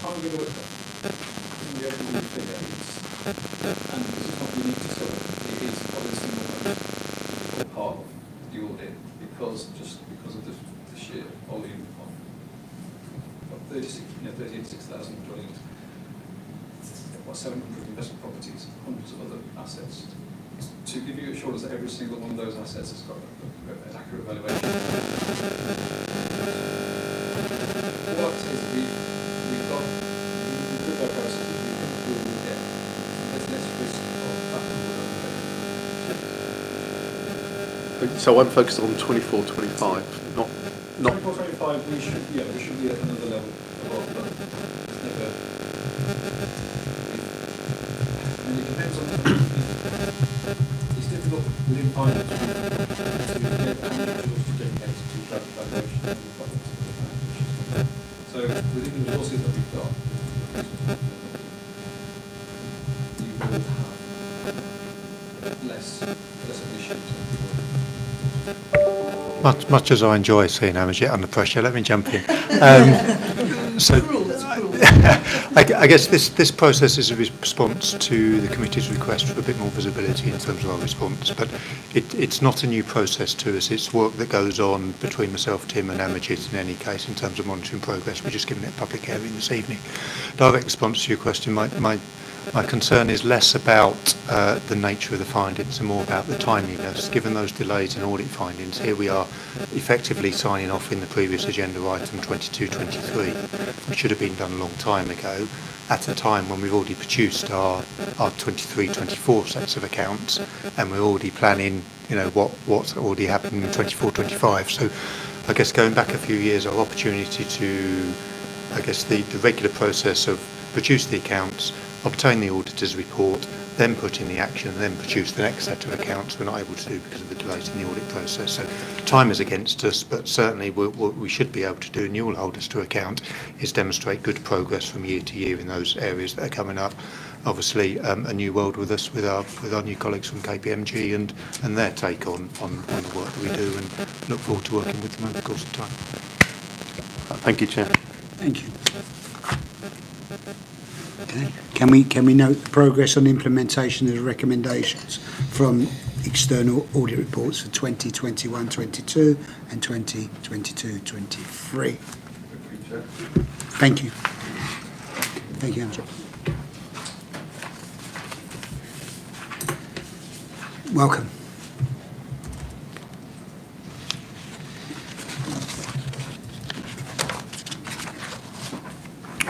can't give a figure. And this is not unique to Southwark. It is probably the single most difficult part of the audit because of the sheer volume of 36,000 dwellings, 700 investment properties, hundreds of other assets. To give you assurance that every single one of those assets has got an accurate valuation. What is we've got So I'm focused on 24, 25, not 24-25, we should be at another level above that. It's never. I mean, it depends on. It's difficult within finance to get the resources dedicated to traffic valuation and products. So within the resources that we've got, you will have less of an issue. Much as I enjoy seeing Amajit under pressure, let me jump in. So, I guess this process is a response to the committee's request for a bit more visibility in terms of our response, but it's not a new process to us. It's work that goes on between myself, Tim and Amajit in any case in terms of monitoring progress. We're just giving it a public hearing this evening. Direct response to your question, my concern is less about the nature of the findings and more about the timeliness. Given those delays in audit findings, here we are effectively signing off in the previous agenda item 22-23, which should have been done a long time ago, at a time when we've already produced our 23-24 sets of accounts, and we're already planning, what's already happened in 24-25. So I guess going back a few years, our opportunity to, the regular process of produce the accounts, obtain the auditor's report, then put in the action, and then produce the next set of accounts we're not able to do because of the delays in the audit process. So time is against us, but certainly what we should be able to do, and you will hold us to account, is demonstrate good progress from year to year in those areas that are coming up. Obviously, a new world with us, with our new colleagues from KPMG and their take on the work that we do, and look forward to working with them over the course of time. Thank you, Chair. Thank you. Okay. Can we note the progress on implementation of the recommendations from external audit reports for 2021-22 and 2022-23? Thank you. Thank you, Angela. Welcome.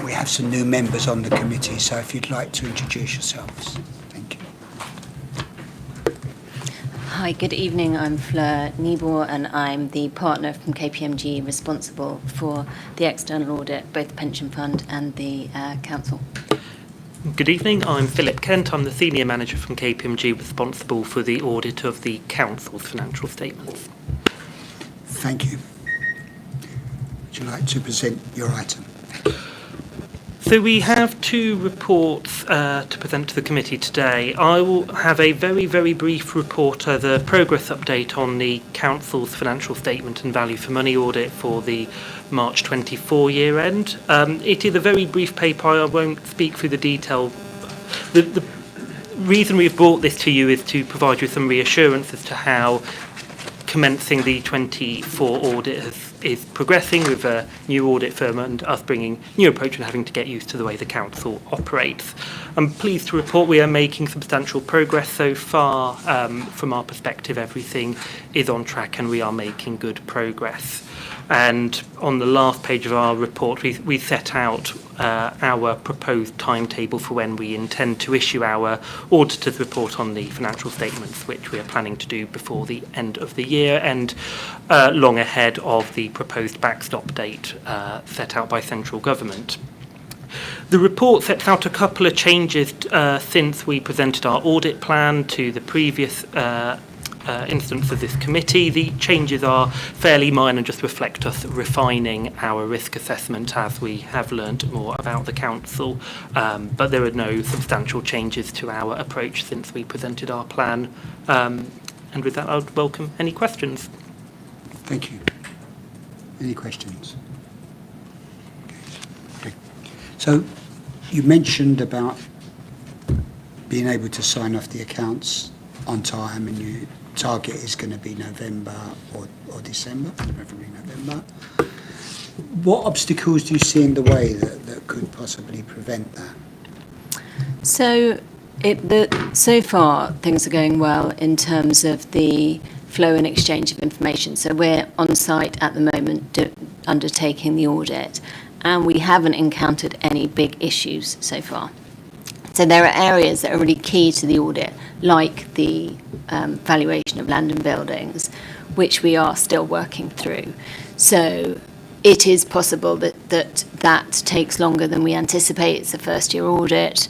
We have some new members on the committee, so if you'd like to introduce yourselves. Thank you. Hi, good evening. I'm Fleur Niebor, and I'm the partner from KPMG responsible for the external audit, both the pension fund and the council. Good evening. I'm Philip Kent. I'm the senior manager from KPMG responsible for the audit of the council's financial statements. Thank you. Would you like to present your item? So we have two reports to present to the committee today. I will have a very, very brief report as a progress update on the council's financial statement and value for money audit for the March 24 year end. It is a very brief paper. I won't speak through the detail. The reason we've brought this to you is to provide you some reassurance as to how commencing the 24 audit is progressing with a new audit firm and us bringing new approach and having to get used to the way the council operates. I'm pleased to report we are making substantial progress so far. From our perspective, everything is on track and we are making good progress. And on the last page of our report, we set out our proposed timetable for when we intend to issue our auditor's report on the financial statements, which we are planning to do before the end of the year and long ahead of the proposed backstop date set out by central government. The report sets out a couple of changes since we presented our audit plan to the previous instance of this committee. The changes are fairly minor and just reflect us refining our risk assessment as we have learned more about the council, but there are no substantial changes to our approach since we presented our plan. And with that, I would welcome any questions. Thank you. Any questions? Okay. So you mentioned about being able to sign off the accounts on time, and your target is going to be November or December, preferably November. What obstacles do you see in the way that could possibly prevent that? So so far things are going well in terms of the flow and exchange of information. So we're on site at the moment undertaking the audit, and we haven't encountered any big issues so far. So there are areas that are really key to the audit, like the valuation of land and buildings, which we are still working through. So it is possible that takes longer than we anticipate. It's a first-year audit.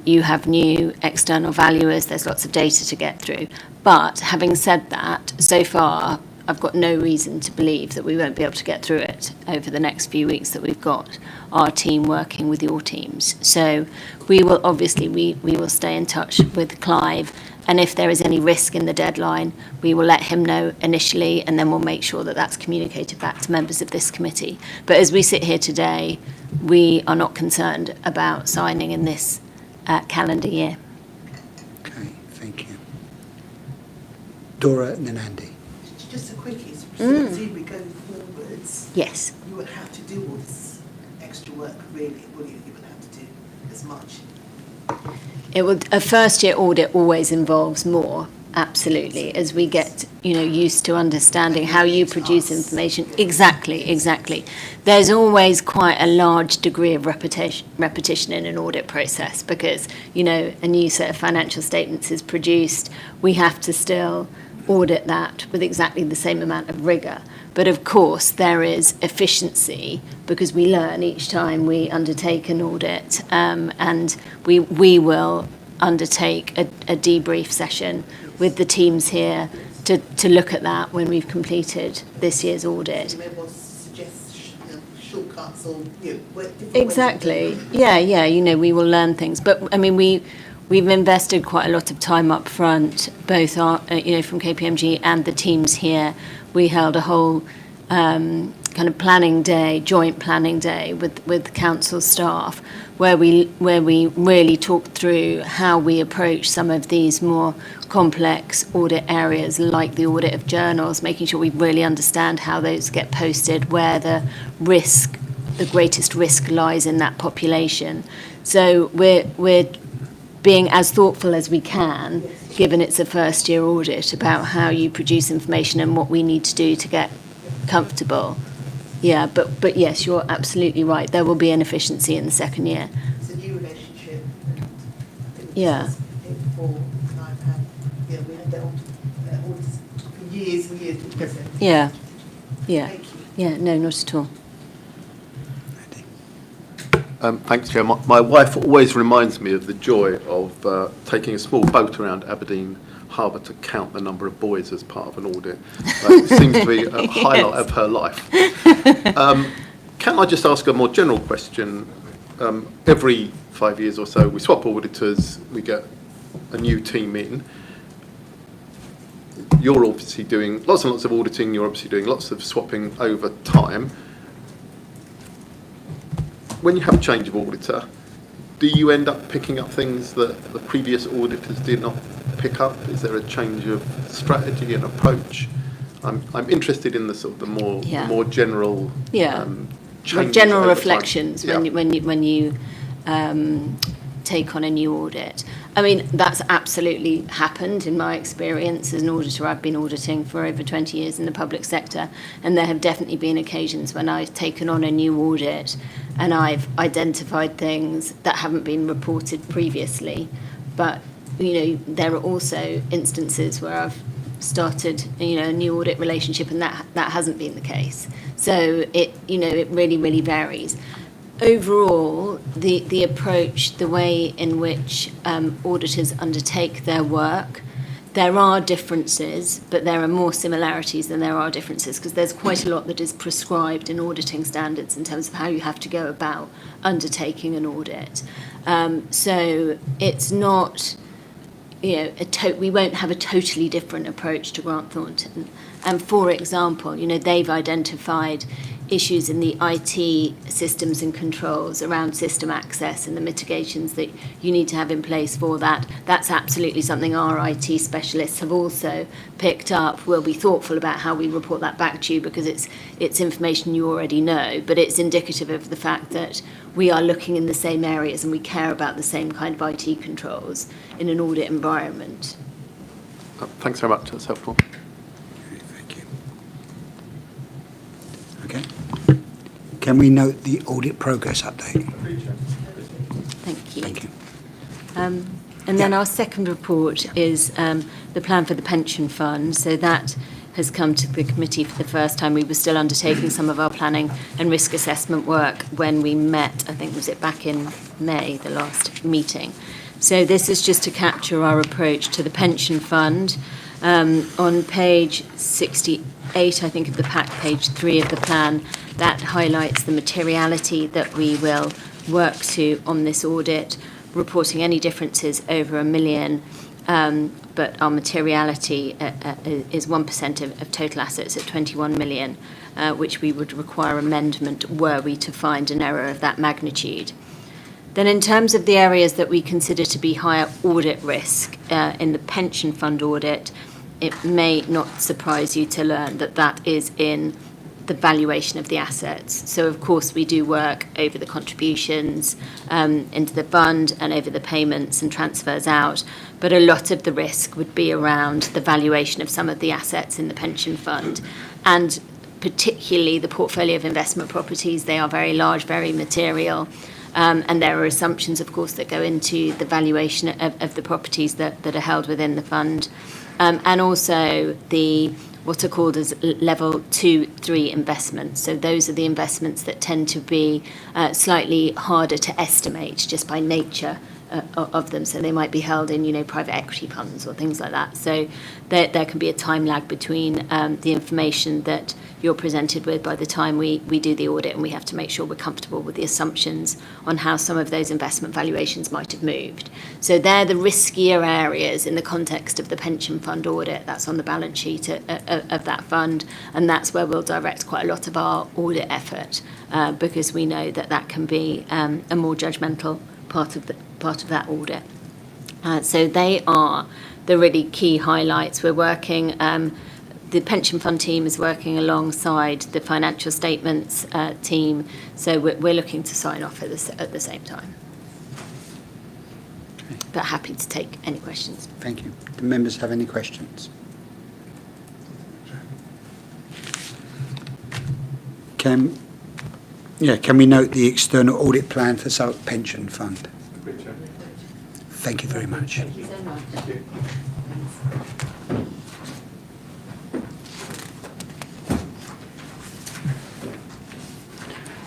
You have new external valuers. There's lots of data to get through. But having said that, so far, I've got no reason to believe that we won't be able to get through it over the next few weeks that we've got our team working with your teams. So we will obviously, we will stay in touch with Clive, and if there is any risk in the deadline, we will let him know initially, and then we'll make sure that that's communicated back to members of this committee. But as we sit here today, we are not concerned about signing in this calendar year. Okay, thank you. Dora and then Andy. Just a quickie, so presumably going forwards, Yes. you won't have to do all this extra work, really, will you? You won't have to do as much. It will. A first-year audit always involves more, absolutely, as we get, used to understanding how you produce information. Exactly. There's always quite a large degree of repetition in an audit process because, a new set of financial statements is produced. We have to still audit that with exactly the same amount of rigour. But of course, there is efficiency because we learn each time we undertake an audit, and we will undertake a debrief session with the teams here to look at that when we've completed this year's audit. You may well suggest shortcuts or different Exactly. ways to do it. Yeah. We will learn things. But I mean, we've invested quite a lot of time up front, both our, from KPMG and the teams here. We held a whole kind of planning day, joint planning day with council staff, where we really talked through how we approach some of these more complex audit areas, like the audit of journals, making sure we really understand how those get posted, where the greatest risk lies in that population. So we're being as thoughtful as we can, given it's a first-year audit, about how you produce information and what we need to do to get comfortable. Yeah, but yes, you're absolutely right. There will be an efficiency in the second year. It's a new relationship. And I think Yeah. this is before I've had, we had that audits for years and years. Yeah. Thank you. Yeah, no, not at all. Thanks, Chair. My wife always reminds me of the joy of taking a small boat around Aberdeen Harbour to count the number of buoys as part of an audit. It seems to be a highlight of her life. Can I just ask a more general question? Every 5 years or so, we swap auditors, we get a new team in. You're obviously doing lots and lots of auditing, you're obviously doing lots of swapping over time. When you have a change of auditor, do you end up picking up things that the previous auditors did not pick up? Is there a change of strategy and approach? I'm interested in the sort of the more general changes general over time. reflections when you take on a new audit. I mean, that's absolutely happened in my experience as an auditor. I've been auditing for over 20 years in the public sector, and there have definitely been occasions when I've taken on a new audit and I've identified things that haven't been reported previously. But, there are also instances where I've started, a new audit relationship and that hasn't been the case. So it really, really varies. Overall, the approach, the way in which auditors undertake their work, there are differences, but there are more similarities than there are differences, because there's quite a lot that is prescribed in auditing standards in terms of how you have to go about undertaking an audit. So it's not, we won't have a totally different approach to Grant Thornton. And for example, they've identified issues in the IT systems and controls around system access and the mitigations that you need to have in place for that. That's absolutely something our IT specialists have also picked up. We'll be thoughtful about how we report that back to you, because it's information you already know, but it's indicative of the fact that we are looking in the same areas and we care about the same kind of IT controls in an audit environment. Thanks very much. That's helpful. Thank you. Okay. Can we note the audit progress update? Thank you. Thank you. And then our second report is the plan for the pension fund. So that has come to the committee for the first time. We were still undertaking some of our planning and risk assessment work when we met, I think, was it back in May, the last meeting. So this is just to capture our approach to the pension fund. On page 68, I think, of the pack, page 3 of the plan, that highlights the materiality that we will work to on this audit, reporting any differences over 1 million, but our materiality is 1% of total assets at 21 million, which we would require amendment were we to find an error of that magnitude. Then in terms of the areas that we consider to be higher audit risk in the pension fund audit, it may not surprise you to learn that that is in the valuation of the assets. So of course we do work over the contributions into the fund and over the payments and transfers out, but a lot of the risk would be around the valuation of some of the assets in the pension fund, and particularly the portfolio of investment properties. They are very large, very material. And there are assumptions, of course, that go into the valuation of the properties that are held within the fund. And also the what are called as level 2, 3 investments. So those are the investments that tend to be slightly harder to estimate just by nature of them. So they might be held in, private equity funds or things like that. So there can be a time lag between the information that you're presented with by the time we do the audit, and we have to make sure we're comfortable with the assumptions on how some of those investment valuations might have moved. So they're the riskier areas in the context of the pension fund audit. That's on the balance sheet of that fund, and that's where we'll direct quite a lot of our audit effort, because we know that can be a more judgmental part of that audit. So they are the really key highlights. We're working. The pension fund team is working alongside the financial statements team, so we're looking to sign off at the same time. But happy to take any questions. Thank you. Do members have any questions? Can we note the external audit plan for Southwark Pension Fund? Thank you very much. Thank you so much. Thank you.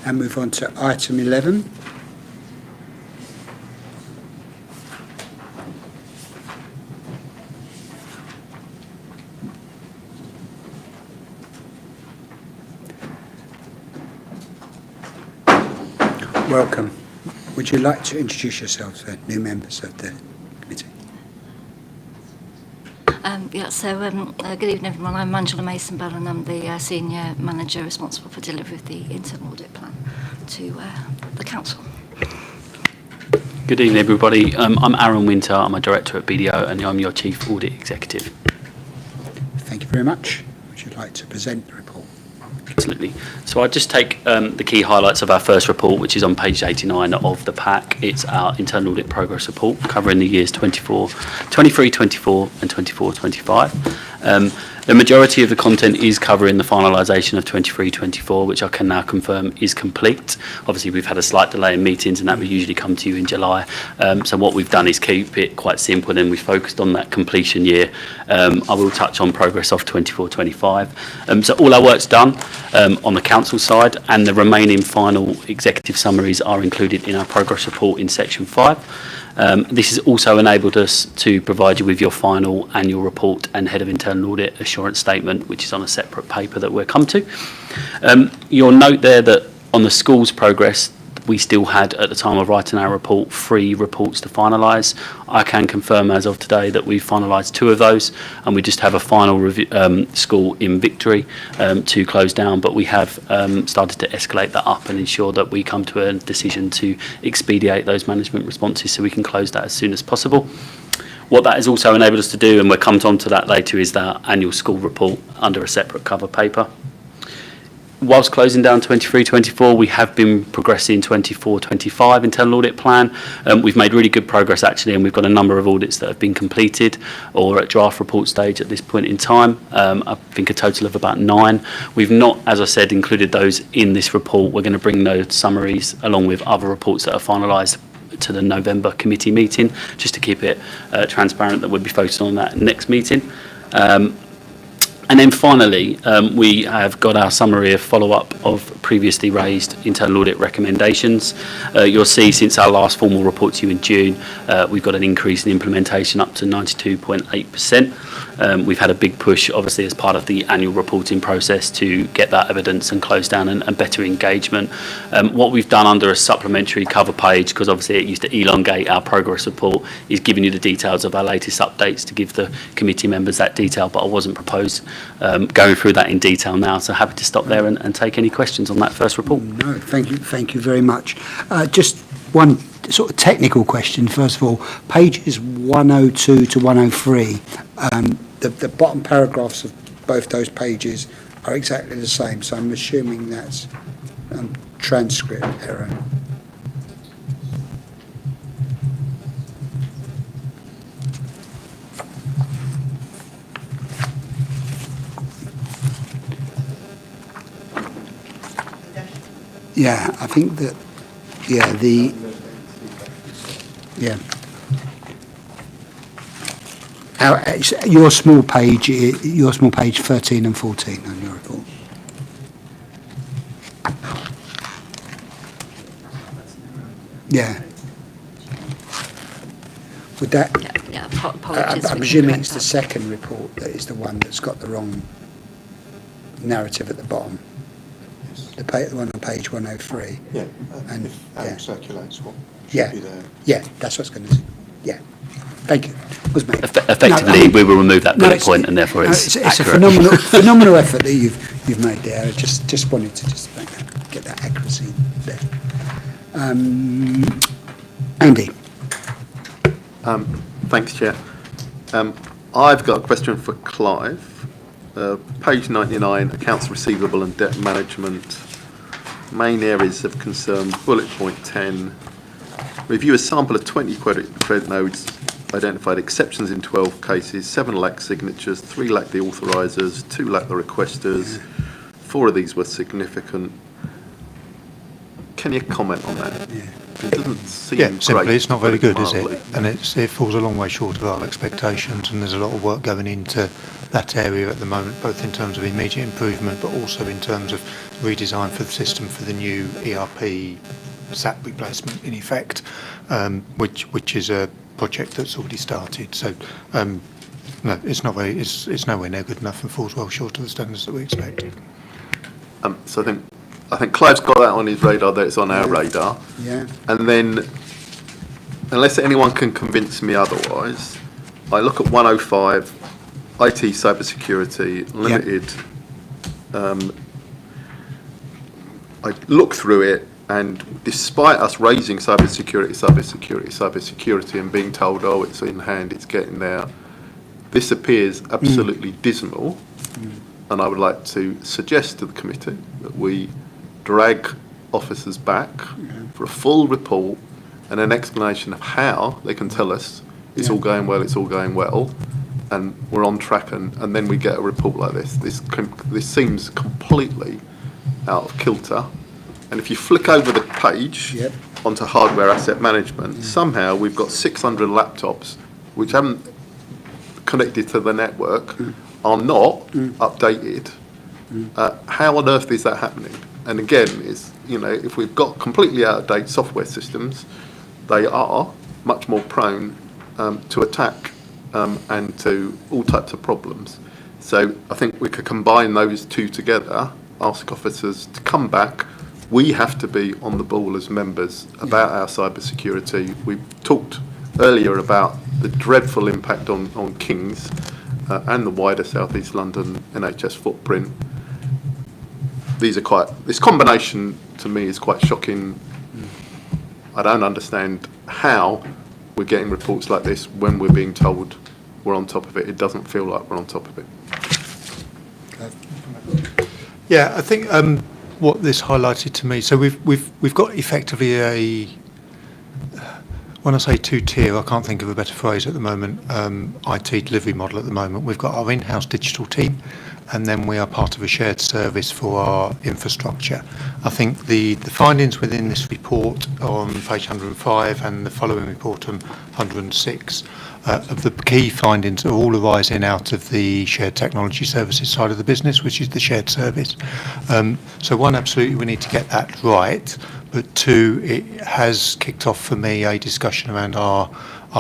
And move on to item 11. Welcome. Would you like to introduce yourselves, new members of the committee? Good evening, everyone. I'm Angela Mason-Bell, and I'm the Senior Manager responsible for delivery of the internal audit plan to the Council. Good evening, everybody. I'm Aaron Winter. I'm a Director at BDO, and I'm your Chief Audit Executive. Thank you very much. Would you like to present the report? Absolutely. So I'll just take the key highlights of our first report, which is on page 89 of the pack. It's our internal audit progress report covering the years 23, 24 and 24, 25. The majority of the content is covering the finalisation of 23-24, which I can now confirm is complete. Obviously, we've had a slight delay in meetings, and that will usually come to you in July. So what we've done is keep it quite simple, and we've focused on that completion year. I will touch on progress of 24-25. So all our work's done on the council side, and the remaining final executive summaries are included in our progress report in section 5. This has also enabled us to provide you with your final annual report and Head of Internal Audit assurance statement, which is on a separate paper that we'll come to. You'll note there that on the school's progress, we still had, at the time of writing our report, 3 reports to finalise. I can confirm as of today that we've finalised 2 of those, and we just have a final review, school in Victory to close down, but we have started to escalate that up and ensure that we come to a decision to expedite those management responses so we can close that as soon as possible. What that has also enabled us to do, and we'll come on to that later, is that annual school report under a separate cover paper. Whilst closing down 23-24, we have been progressing 24-25 internal audit plan. We've made really good progress actually, and we've got a number of audits that have been completed or at draft report stage at this point in time. I think a total of about 9. We've not, as I said, included those in this report. We're going to bring those summaries along with other reports that are finalised to the November committee meeting, just to keep it transparent that we'll be focusing on that next meeting. And then finally, we have got our summary of follow-up of previously raised internal audit recommendations. You'll see since our last formal report to you in June, we've got an increase in implementation up to 92.8%. We've had a big push, obviously, as part of the annual reporting process to get that evidence and close down and better engagement. What we've done under a supplementary cover page, because obviously it used to elongate our progress report, is giving you the details of our latest updates to give the committee members that detail, but I wasn't proposed going through that in detail now, so happy to stop there and take any questions on that first report. No, thank you very much. Just one sort of technical question, first of all. Pages 102 to 103, the bottom paragraphs of both those pages are exactly the same, so I'm assuming that's transcript error. Yeah, I think that, your small page 13 and 14 on your report. Yeah. Would that? Yeah, apologies. I'm presuming it's the second report that is the one that's got the wrong narrative at the bottom. The one on page 103. Yeah, and Adam circulates what should be there. Yeah, that's what's going to. Yeah, thank you. Was me. Effectively, we will remove that bullet point, and therefore it's a accurate. phenomenal effort that you've made there. I just wanted to get that accuracy there. Andy. Thanks, Chair. I've got a question for Clive. Page 99, accounts receivable and debt management. Main areas of concern, bullet point 10. Review a sample of 20 credit notes, identified exceptions in 12 cases, 7 lacked signatures, 3 lacked the authorisers, 2 lacked the requesters, 4 of these were significant. Can you comment on that? Yeah. It doesn't seem simply great, it's not very good, is partly. it? And it falls a long way short of our expectations, and there's a lot of work going into that area at the moment, both in terms of immediate improvement, but also in terms of redesign for the system for the new ERP SAP replacement, in effect, which is a project that's already started. So, no, it's not very, it's nowhere near good enough and falls well short of the standards that we expected. So I think Clive's got that on his radar, that it's on our radar. Yeah. And then, unless anyone can convince me otherwise, I look at 105, IT cybersecurity limited. I look through it, and despite us raising cybersecurity, and being told, oh, it's in hand, it's getting there, this appears absolutely dismal. And I would like to suggest to the committee that we drag officers back for a full report and an explanation of how they can tell us it's all going well, and we're on track, and then we get a report like this. This seems completely out of kilter. And if you flick over the page onto hardware asset management, somehow we've got 600 laptops which haven't connected to the network, are not updated. How on earth is that happening? And again, if we've got completely out-of-date software systems, they are much more prone to attack and to all types of problems. So I think we could combine those two together, ask officers to come back. We have to be on the ball as members about our cybersecurity. We talked earlier about the dreadful impact on Kings and the wider South East London NHS footprint. This combination to me is quite shocking. I don't understand how we're getting reports like this when we're being told we're on top of it. It doesn't feel like we're on top of it. Yeah, I think what this highlighted to me, so we've got effectively when I say two-tier, I can't think of a better phrase at the moment, IT delivery model at the moment. We've got our in-house digital team, and then we are part of a shared service for our infrastructure. I think the findings within this report on page 105 and the following report on 106 of the key findings are all arising out of the shared technology services side of the business, which is the shared service. So one, absolutely we need to get that right, but two, it has kicked off for me a discussion around our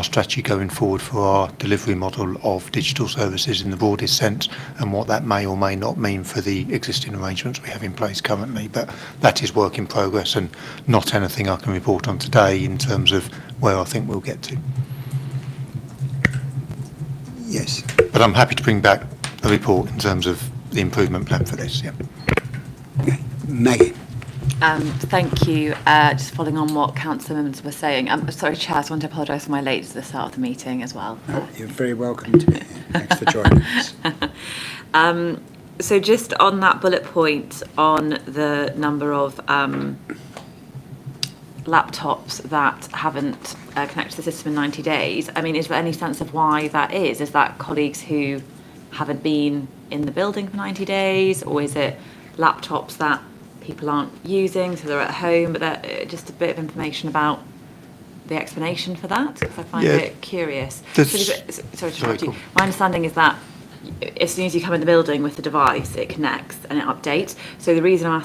strategy going forward for our delivery model of digital services in the broadest sense, and what that may or may not mean for the existing arrangements we have in place currently. But that is work in progress and not anything I can report on today in terms of where I think we'll get to. Yes. But I'm happy to bring back a report in terms of the improvement plan for this. Yeah. Okay. Maggie. Thank you. Just following on what councillor members were saying. Sorry, Chair, I want to apologise for my late to the start of the meeting as well. You're very welcome to be here. Thanks for joining us. So just on that bullet point on the number of laptops that haven't connected to the system in 90 days, I mean, is there any sense of why that is? Is that colleagues who haven't been in the building for 90 days, or is it laptops that people aren't using, so they're at home? But just a bit of information about the explanation for that, because I find it curious. Sorry to interrupt you. My understanding is that as soon as you come in the building with the device, it connects and it updates. So the reason I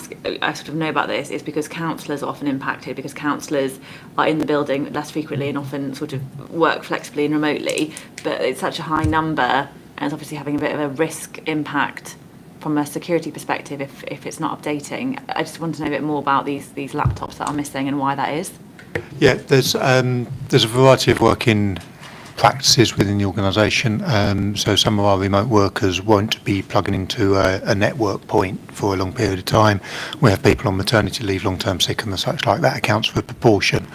sort of know about this is because councillors are often impacted, because councillors are in the building less frequently and often sort of work flexibly and remotely, but it's such a high number, and it's obviously having a bit of a risk impact from a security perspective if it's not updating. I just want to know a bit more about these laptops that are missing and why that is. Yeah, there's a variety of working practices within the organisation. So some of our remote workers won't be plugging into a network point for a long period of time. We have people on maternity leave, long-term sick and the such like. That accounts for a proportion.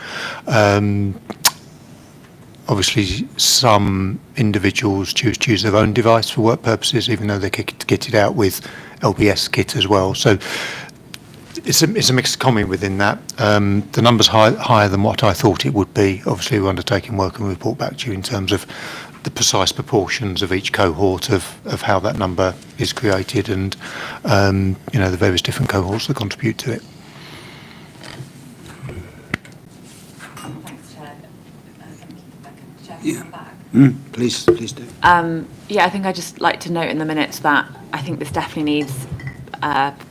Obviously, some individuals choose to use their own device for work purposes, even though they're kitted out with LBS kit as well. So it's a mixed comment within that. The number's higher than what I thought it would be. Obviously, we're undertaking work and report back to you in terms of the precise proportions of each cohort of how that number is created, and the various different cohorts that contribute to it. Thanks, Chair. Yeah. Please do. I think I'd just like to note in the minutes that I think this definitely needs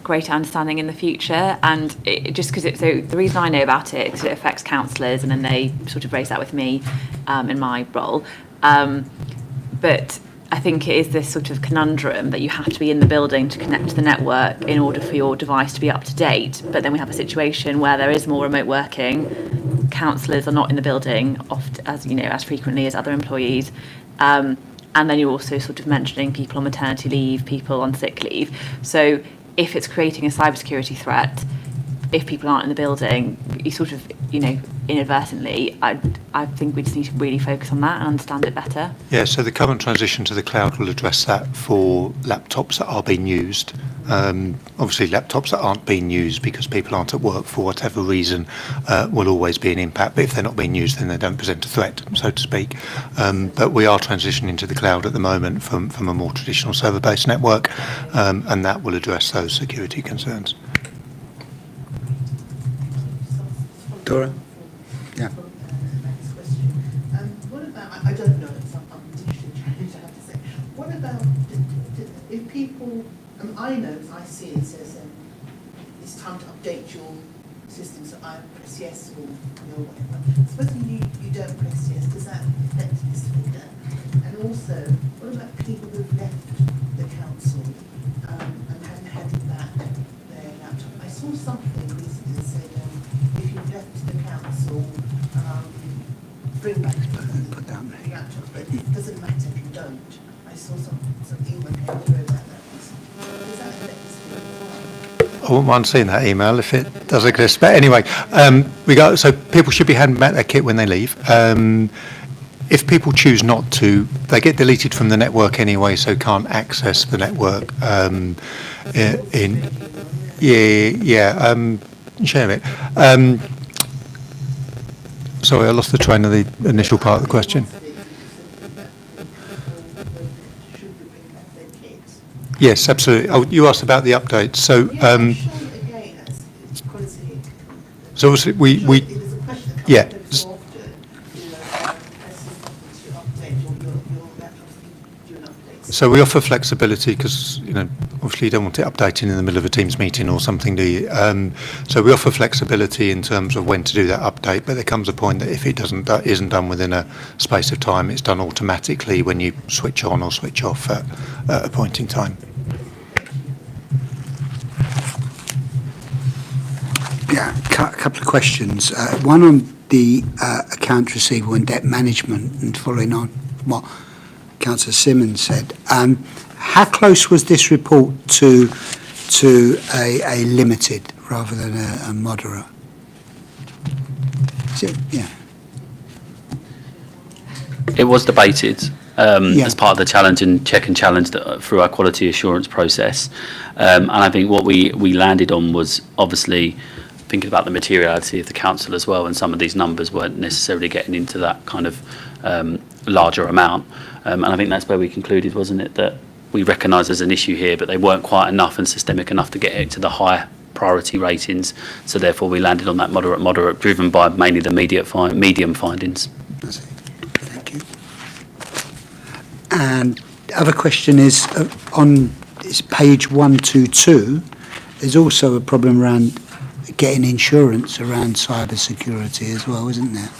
greater understanding in the future, and so the reason I know about it is because it affects councillors, and then they sort of raise that with me in my role. But I think it is this sort of conundrum that you have to be in the building to connect to the network in order for your device to be up to date. But then we have a situation where there is more remote working. Councillors are not in the building as frequently as other employees. And then you're also sort of mentioning people on maternity leave, people on sick leave. So if it's creating a cybersecurity threat, if people aren't in the building, you sort of, inadvertently, I think we just need to really focus on that and understand it better. Yeah, so the current transition to the cloud will address that for laptops that are being used. Obviously, laptops that aren't being used because people aren't at work for whatever reason will always be an impact. But if they're not being used, then they don't present a threat, so to speak. But we are transitioning to the cloud at the moment from a more traditional server-based network, and that will address those security concerns. Dora? Yeah. Next question. What about, I don't know, I'm digitally challenged, I have to say. What about if people, I know, I see it says it's time to update your system, so I press yes or no, whatever. Supposing you don't press yes, does that affect this figure? And also, what about people who've left the council and haven't handed back their laptop? I saw something recently that said if you've left the council, bring back the laptop. But it doesn't matter if you don't. I saw some email came through about that. Does that affect this figure? I wouldn't mind seeing that email if it does exist. But anyway, so people should be handing back their kit when they leave. If people choose not to, they get deleted from the network anyway, so can't access the network. Share it. Sorry, I lost the train of the initial part of the question. Yes, absolutely. Oh, you asked about the updates. So, Again, it's quality. so obviously we There's a question that comes yeah. up every so often, as to update your laptops, do an update. So we offer flexibility because, obviously you don't want it updating in the middle of a Teams meeting or something, do you? So we offer flexibility in terms of when to do that update, but there comes a point that if it isn't done within a space of time, it's done automatically when you switch on or switch off at a point in time. Yeah, a couple of questions. One on the accounts receivable and debt management, and following on what Councillor Simmons said. How close was this report to a limited rather than a moderate? Yeah. It was debated as part of the challenge and check and challenge through our quality assurance process. And I think what we landed on was obviously thinking about the materiality of the council as well, and some of these numbers weren't necessarily getting into that kind of larger amount. And I think that's where we concluded, wasn't it, that we recognise there's an issue here, but they weren't quite enough and systemic enough to get it to the high priority ratings. So therefore we landed on that moderate, driven by mainly the medium findings. Thank you. And the other question is, on page 122, there's also a problem around getting insurance around cyber security as well, isn't there?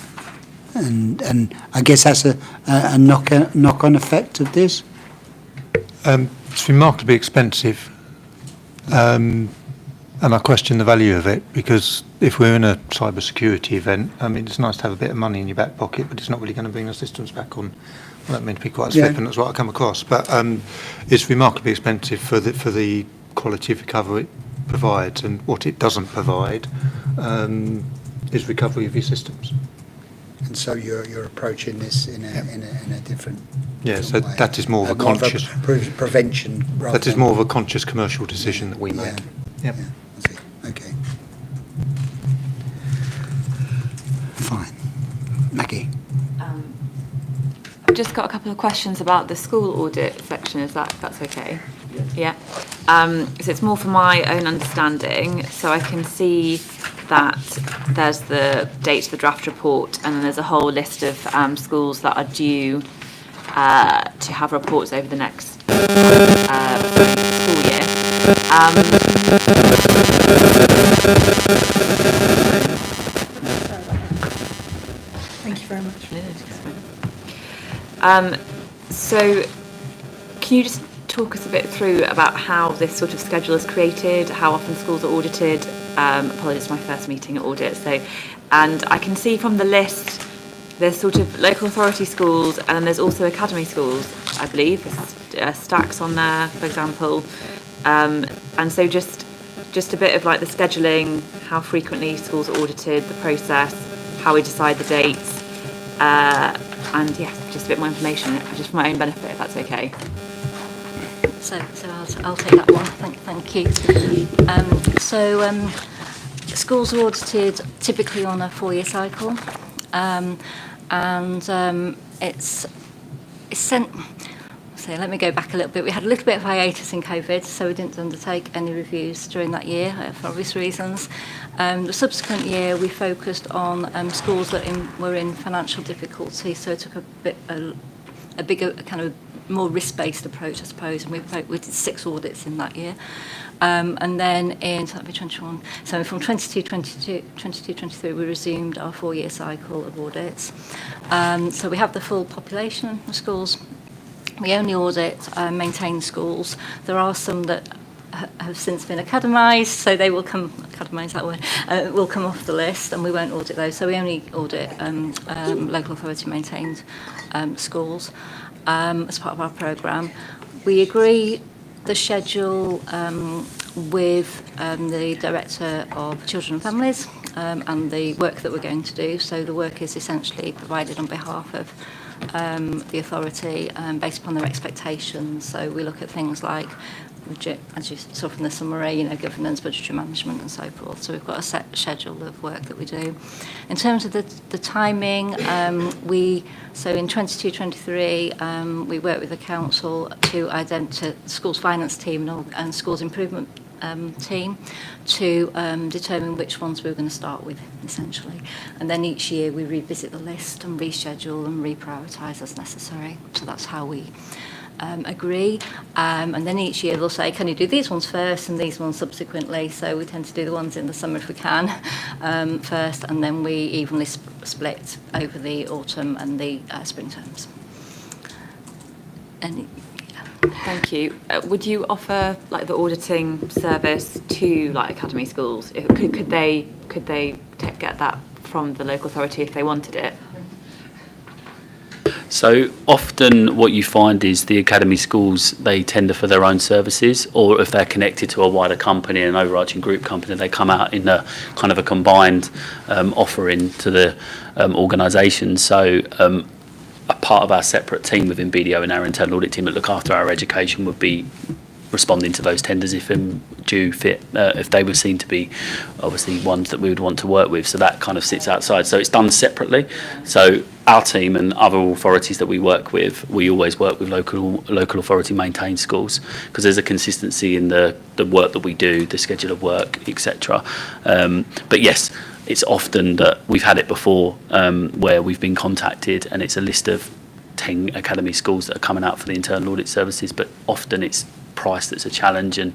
And I guess that's a knock-on effect of this? It's remarkably expensive, and I question the value of it, because if we're in a cyber security event, I mean, it's nice to have a bit of money in your back pocket, but it's not really going to bring the systems back on. I don't mean to be quite flippant, that's what I come across, but it's remarkably expensive for the quality of recovery it provides, and what it doesn't provide is recovery of your systems. And so you're approaching this in a different. Yes, yeah, so that is more of a conscious prevention. That is more of a conscious commercial decision that we make. Yeah. I see. Okay. Fine. Maggie. I've just got a couple of questions about the school audit section. That's okay? Yeah. So it's more for my own understanding. So I can see that there's the date of the draft report, and then there's a whole list of schools that are due to have reports over the next school year. Thank you very much. So can you just talk us a bit through about how this sort of schedule is created, how often schools are audited? Apologies, it's my first meeting at Audit. And I can see from the list, there's sort of local authority schools, and then there's also academy schools, I believe. There's stacks on there, for example. And so just a bit of like the scheduling, how frequently schools are audited, the process, how we decide the dates, and yeah, just a bit more information, just for my own benefit, if that's okay. So I'll take that one. Thank you. Schools are audited typically on a 4-year cycle, it's sent. So let me go back a little bit. We had a little bit of hiatus in COVID, so we didn't undertake any reviews during that year for obvious reasons. The subsequent year, we focused on schools that were in financial difficulty, so it took a bigger kind of more risk-based approach, I suppose, and we did 6 audits in that year. And then in 21, so from 22-23, we resumed our 4-year cycle of audits. So we have the full population of schools. We only audit maintained schools. There are some that have since been academised, so they will come, academised that word, will come off the list, and we won't audit those. So we only audit local authority maintained schools as part of our programme. We agree the schedule with the Director of Children and Families and the work that we're going to do. So the work is essentially provided on behalf of the authority based upon their expectations. So we look at things like as you saw from the summary, governance, budgetary management and so forth. So we've got a set schedule of work that we do. In terms of the timing, so in 22-23, we worked with the council to identify schools finance team and schools improvement team to determine which ones we were going to start with, essentially. And then each year we revisit the list and reschedule and reprioritise as necessary. So that's how we agree. And then each year they'll say, can you do these ones first and these ones subsequently? So we tend to do the ones in the summer if we can first, and then we evenly split over the autumn and the spring terms. Thank you. Would you offer like the auditing service to like academy schools? Could they get that from the local authority if they wanted it? So often what you find is the academy schools, they tender for their own services, or if they're connected to a wider company, an overarching group company, they come out in a kind of a combined offering to the organisation. So a part of our separate team within BDO and our internal audit team that look after our education would be responding to those tenders if due fit, if they were seen to be obviously ones that we would want to work with. So that kind of sits outside. So it's done separately. So our team and other authorities that we work with, we always work with local authority maintained schools because there's a consistency in the work that we do, the schedule of work, etc. But yes, it's often that we've had it before where we've been contacted and it's a list of 10 academy schools that are coming out for the internal audit services, but often it's price that's a challenge and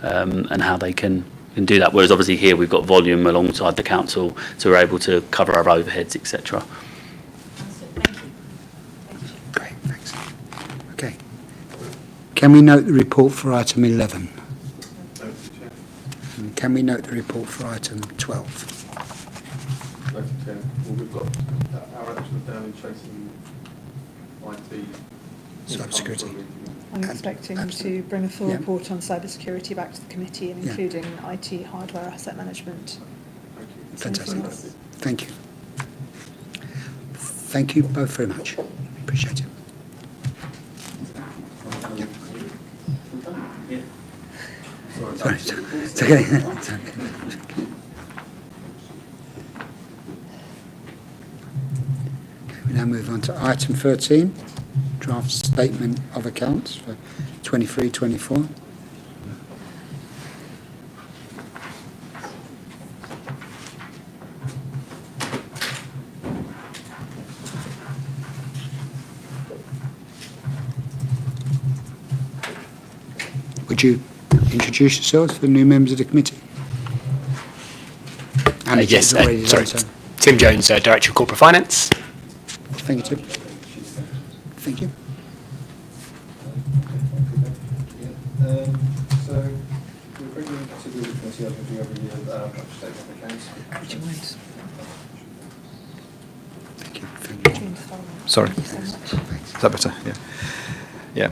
how they can do that. Whereas obviously here we've got volume alongside the council, so we're able to cover our overheads, etc. Great, thanks. Okay. Can we note the report for item 11? And can we note the report for item 12? Well, we've got our actions down in chasing IT. Cybersecurity. I'm expecting to bring a full Yeah. report on cybersecurity back to the committee, and Yeah. including IT hardware asset management. Fantastic. Thank you. Thank you both very much. Appreciate it. Sorry, it's okay. It's okay. We now move on to item 13, draft statement of accounts for 23-24. Would you introduce yourselves for new members of the committee? Yes, Already sorry, done so. Tim Jones, Director of Corporate Finance. Thank you, Tim. Thank you. So we're bringing to the committee as we do every year draft statement of accounts. Would you mind? Thank you. Sorry. Is that better? Yeah. Yeah.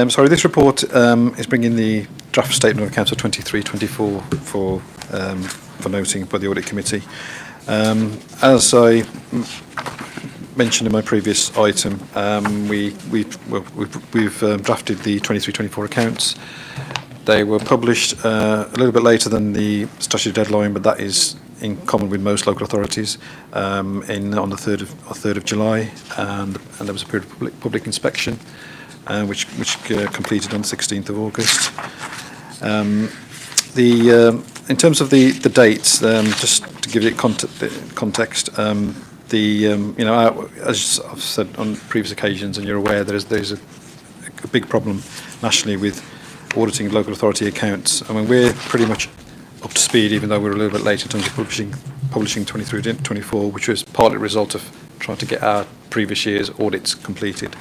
Sorry, this report is bringing the draft statement of accounts of 23-24 for noting by the Audit Committee. As I mentioned in my previous item, we've drafted the 23-24 accounts. They were published a little bit later than the statutory deadline, but that is in common with most local authorities on the 3rd of July, and there was a period of public inspection, which completed on the 16th of August. In terms of the dates, just to give you context, as I've said on previous occasions, and you're aware, there's a big problem nationally with auditing local authority accounts. I mean, we're pretty much up to speed, even though we're a little bit late in terms of publishing 23-24, which was partly a result of trying to get our previous year's audits completed.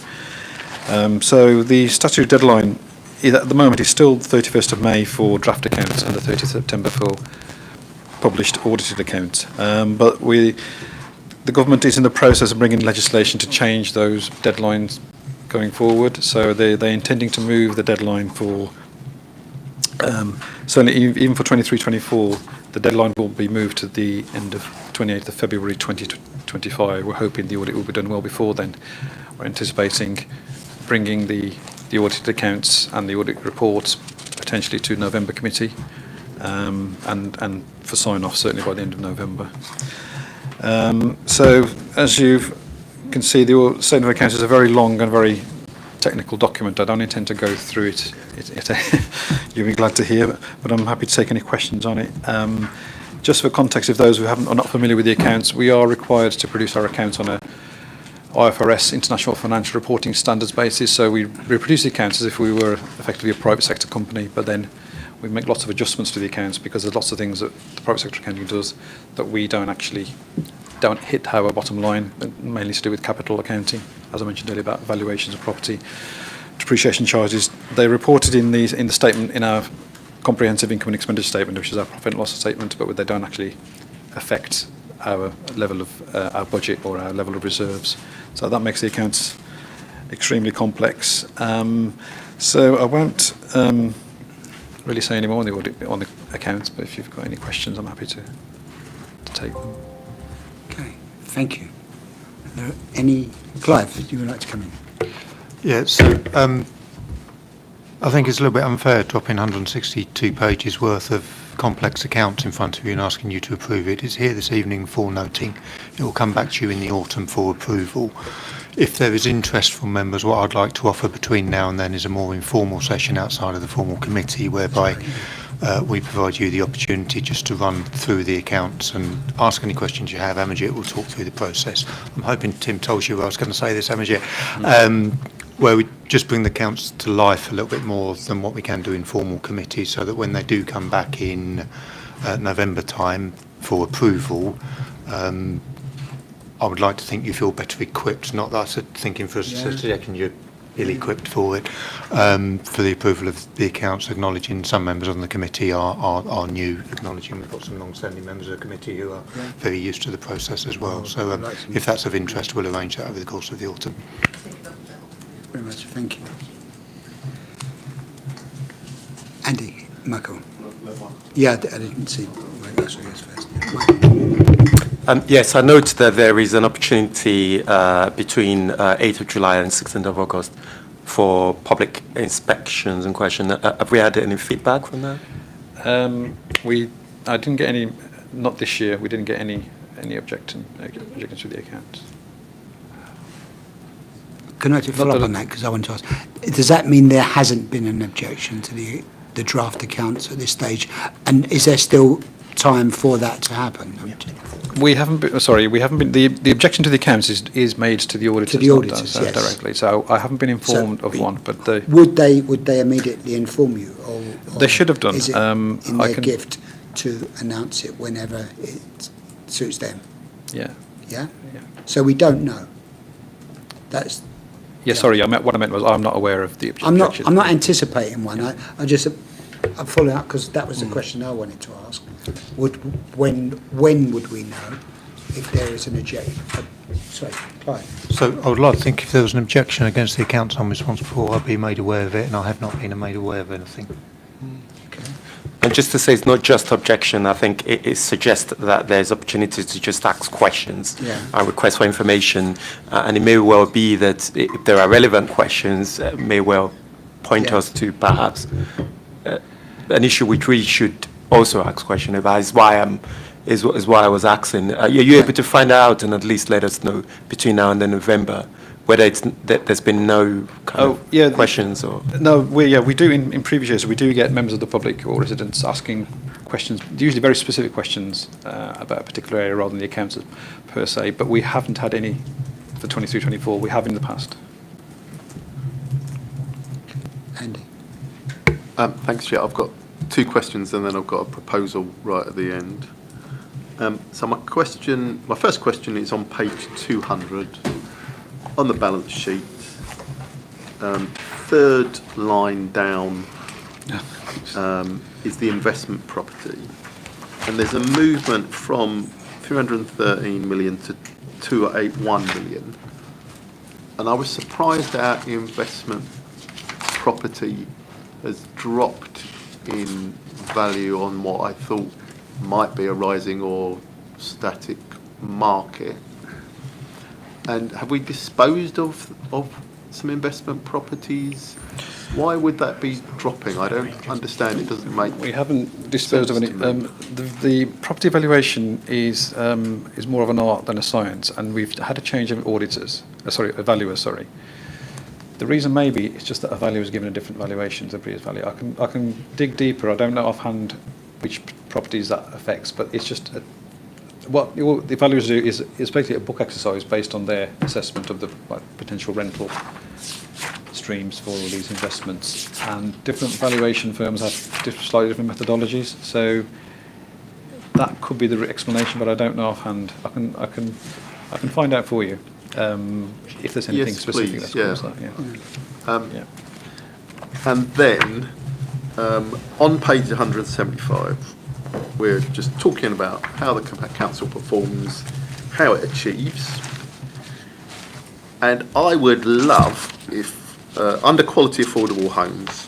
So the statutory deadline at the moment is still the 31st of May for draft accounts and the 30th of September for published audited accounts. But the government is in the process of bringing legislation to change those deadlines going forward. So they're intending to move the deadline for, certainly even for 23-24, the deadline will be moved to the end of 28th of February 2025. We're hoping the audit will be done well before then. We're anticipating bringing the audited accounts and the audit reports potentially to November committee, and for sign-off certainly by the end of November. So as you can see, the statement of accounts is a very long and very technical document. I don't intend to go through it. You'll be glad to hear, but I'm happy to take any questions on it. Just for context, if those who are not familiar with the accounts, we are required to produce our accounts on a IFRS, International Financial Reporting Standards basis. So we reproduce the accounts as if we were effectively a private sector company, but then we make lots of adjustments to the accounts because there's lots of things that the private sector accounting does that we don't hit our bottom line, mainly to do with capital accounting, as I mentioned earlier, about valuations of property, depreciation charges. They're reported in the statement, in our comprehensive income and expenditure statement, which is our profit and loss statement, but they don't actually affect our level of our budget or our level of reserves. So that makes the accounts extremely complex. So I won't really say any more on the accounts, but if you've got any questions, I'm happy to take them. Okay, thank you. Are there any... Clive, you would like to come in? Yeah, so I think it's a little bit unfair dropping 162 pages worth of complex accounts in front of you and asking you to approve it. It's here this evening for noting. It will come back to you in the autumn for approval. If there is interest from members, what I'd like to offer between now and then is a more informal session outside of the formal committee whereby we provide you the opportunity just to run through the accounts and ask any questions you have. Amajit will talk through the process. I'm hoping Tim told you I was going to say this, Amajit, where we just bring the accounts to life a little bit more than what we can do in formal committees, so that when they do come back in November time for approval, I would like to think you feel better equipped, not that I said thinking for a second you're ill-equipped for it, for the approval of the accounts, acknowledging some members on the committee are new, acknowledging we've got some long-standing members of the committee who are very used to the process as well. So if that's of interest, we'll arrange that over the course of the autumn. Very much, thank you. Andy, Michael. Yeah, I didn't see. Yes, I note that there is an opportunity between 8th of July and 16th of August for public inspections and questions. Have we had any feedback from that? I didn't get any, not this year, we didn't get any objections to the accounts. Can I just follow up on that, because I want to ask, does that mean there hasn't been an objection to the draft accounts at this stage? And is there still time for that to happen? We haven't been, the objection to the accounts is made to the auditors, to the auditors, yes, directly. So I haven't been informed of one, but they... Would they immediately inform you? Or they should have done. Is it in their gift to announce it whenever it suits them? Yeah. Yeah? So we don't know? That's... Yeah, sorry, what I meant was I'm not aware of the objection. I'm not anticipating one. I'm following up because that was the question I wanted to ask. When would we know if there is an objection? Sorry, Clive. So I would like to think if there was an objection against the accounts I'm responsible for, I'd be made aware of it, and I have not been made aware of anything. And just to say, it's not just objection. I think it suggests that there's opportunity to just ask questions and request for information. And it may well be that if there are relevant questions, may well point us to perhaps an issue which we should also ask question about. Is why I was asking. Are you able to find out and at least let us know between now and then November whether there's been no questions or... No, we do in previous years, we do get members of the public or residents asking questions, usually very specific questions about a particular area rather than the accounts per se, but we haven't had any for 23-24. We have in the past. Andy. Thanks, Chair. I've got two questions and then I've got a proposal right at the end. So my first question is on page 200 on the balance sheet, third line down is the investment property, and there's a movement from 313 million to 281 million, and I was surprised that investment property has dropped in value on what I thought might be a rising or static market. And have we disposed of some investment properties. Why would that be dropping? I don't understand. It doesn't make. We haven't disposed of any. The property valuation is more of an art than a science, and we've had a change of auditors. Valuers. Sorry. The reason maybe is just that a valuer is given a different valuation to the previous value. I can dig deeper. I don't know offhand which properties that affects, but it's just what the valuers do is basically a book exercise based on their assessment of the potential rental streams for all these investments, and different valuation firms have slightly different methodologies. So that could be the explanation, but I don't know offhand. I can find out for you if there's anything specific that's caused that. Yeah. And then on page 175, we're just talking about how the council performs, how it achieves, and I would love if under quality affordable homes,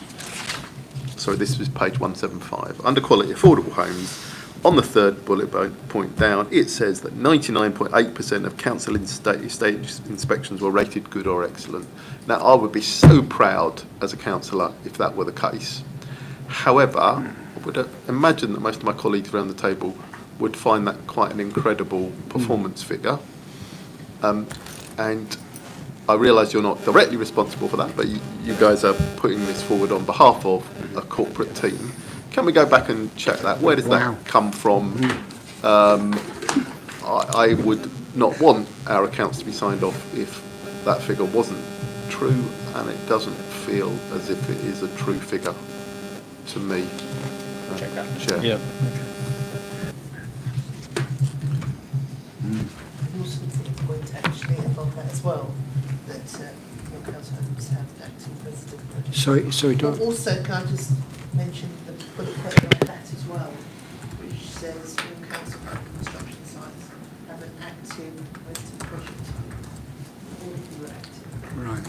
sorry, this was page 175, under quality affordable homes, on the third bullet point down, it says that 99.8% of council estate inspections were rated good or excellent. Now, I would be so proud as a councillor if that were the case. However, I would imagine that most of my colleagues around the table would find that quite an incredible performance figure. And I realise you're not directly responsible for that, but you guys are putting this forward on behalf of a corporate team. Can we go back and check that? Where does that come from? I would not want our accounts to be signed off if that figure wasn't true, and it doesn't feel as if it is a true figure to me. Check that. Chair. Yeah. And also the point actually above that as well, that your council homes have acting president. Sorry, Dawn. Also, can I just mention the bullet point like that as well, which says all council home construction sites have an active resident project team. All of you are active. Right.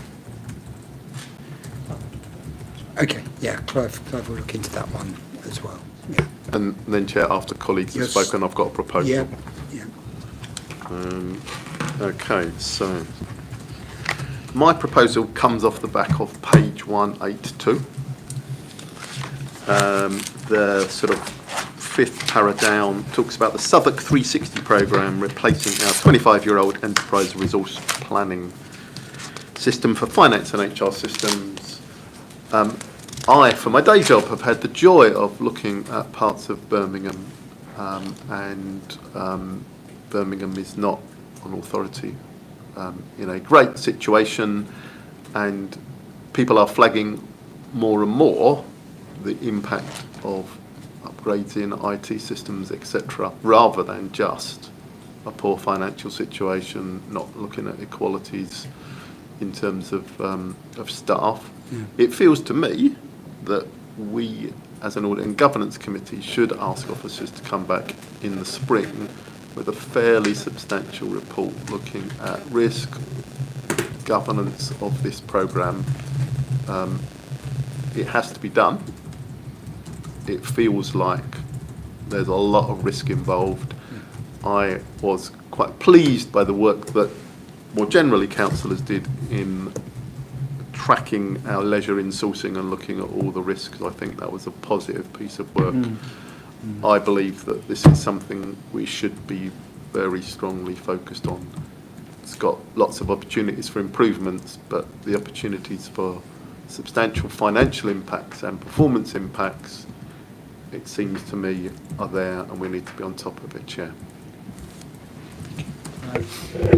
Okay, yeah, Clive will look into that one as well. Yeah. And then, Chair, after colleagues have spoken, I've got a proposal. Yeah. Okay, so my proposal comes off the back of page 182. The sort of fifth para down talks about the Southwark 360 programme replacing our 25-year-old enterprise resource planning system for finance and HR systems. I, for my day job, have had the joy of looking at parts of Birmingham, and Birmingham is not an authority in a great situation, and people are flagging more and more the impact of upgrades in IT systems, etc., rather than just a poor financial situation, not looking at equalities in terms of staff. Yeah. It feels to me that we, as an Audit and Governance Committee, should ask officers to come back in the spring with a fairly substantial report looking at risk, governance of this programme. It has to be done. It feels like there's a lot of risk involved. I was quite pleased by the work that more generally councillors did in tracking our leisure in sourcing and looking at all the risks. I think that was a positive piece of work. I believe that this is something we should be very strongly focused on. It's got lots of opportunities for improvements, but the opportunities for substantial financial impacts and performance impacts, it seems to me, are there, and we need to be on top of it, Chair.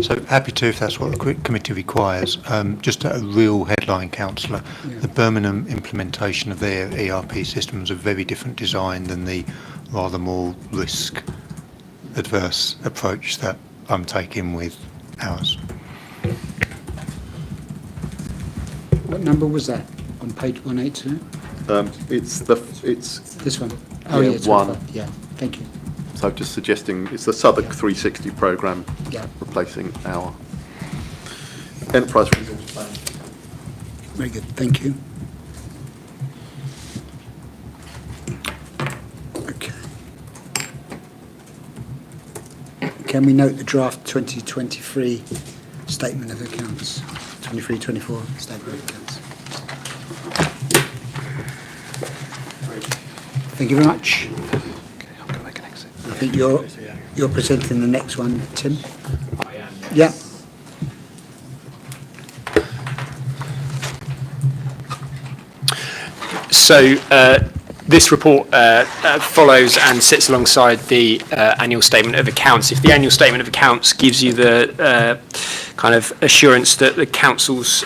So happy to, if that's what the committee requires. Just a real headline, councillor. Yeah. The Birmingham implementation of their ERP systems a very different design than the rather more risk-adverse approach that I'm taking with ours. What number was that on page 182? It's This one. Oh, yeah, yeah, it's one. Yeah, thank you. So just suggesting it's the Southwark 360 programme Yeah. replacing our enterprise resource plan. Very good, thank you. Okay. Can we note the draft 2023 statement of accounts? 23-24 statement of accounts. Thank you very much. I think you're presenting the next one, Tim? I am. Yeah. So this report follows and sits alongside the annual statement of accounts. If the annual statement of accounts gives you the kind of assurance that the council's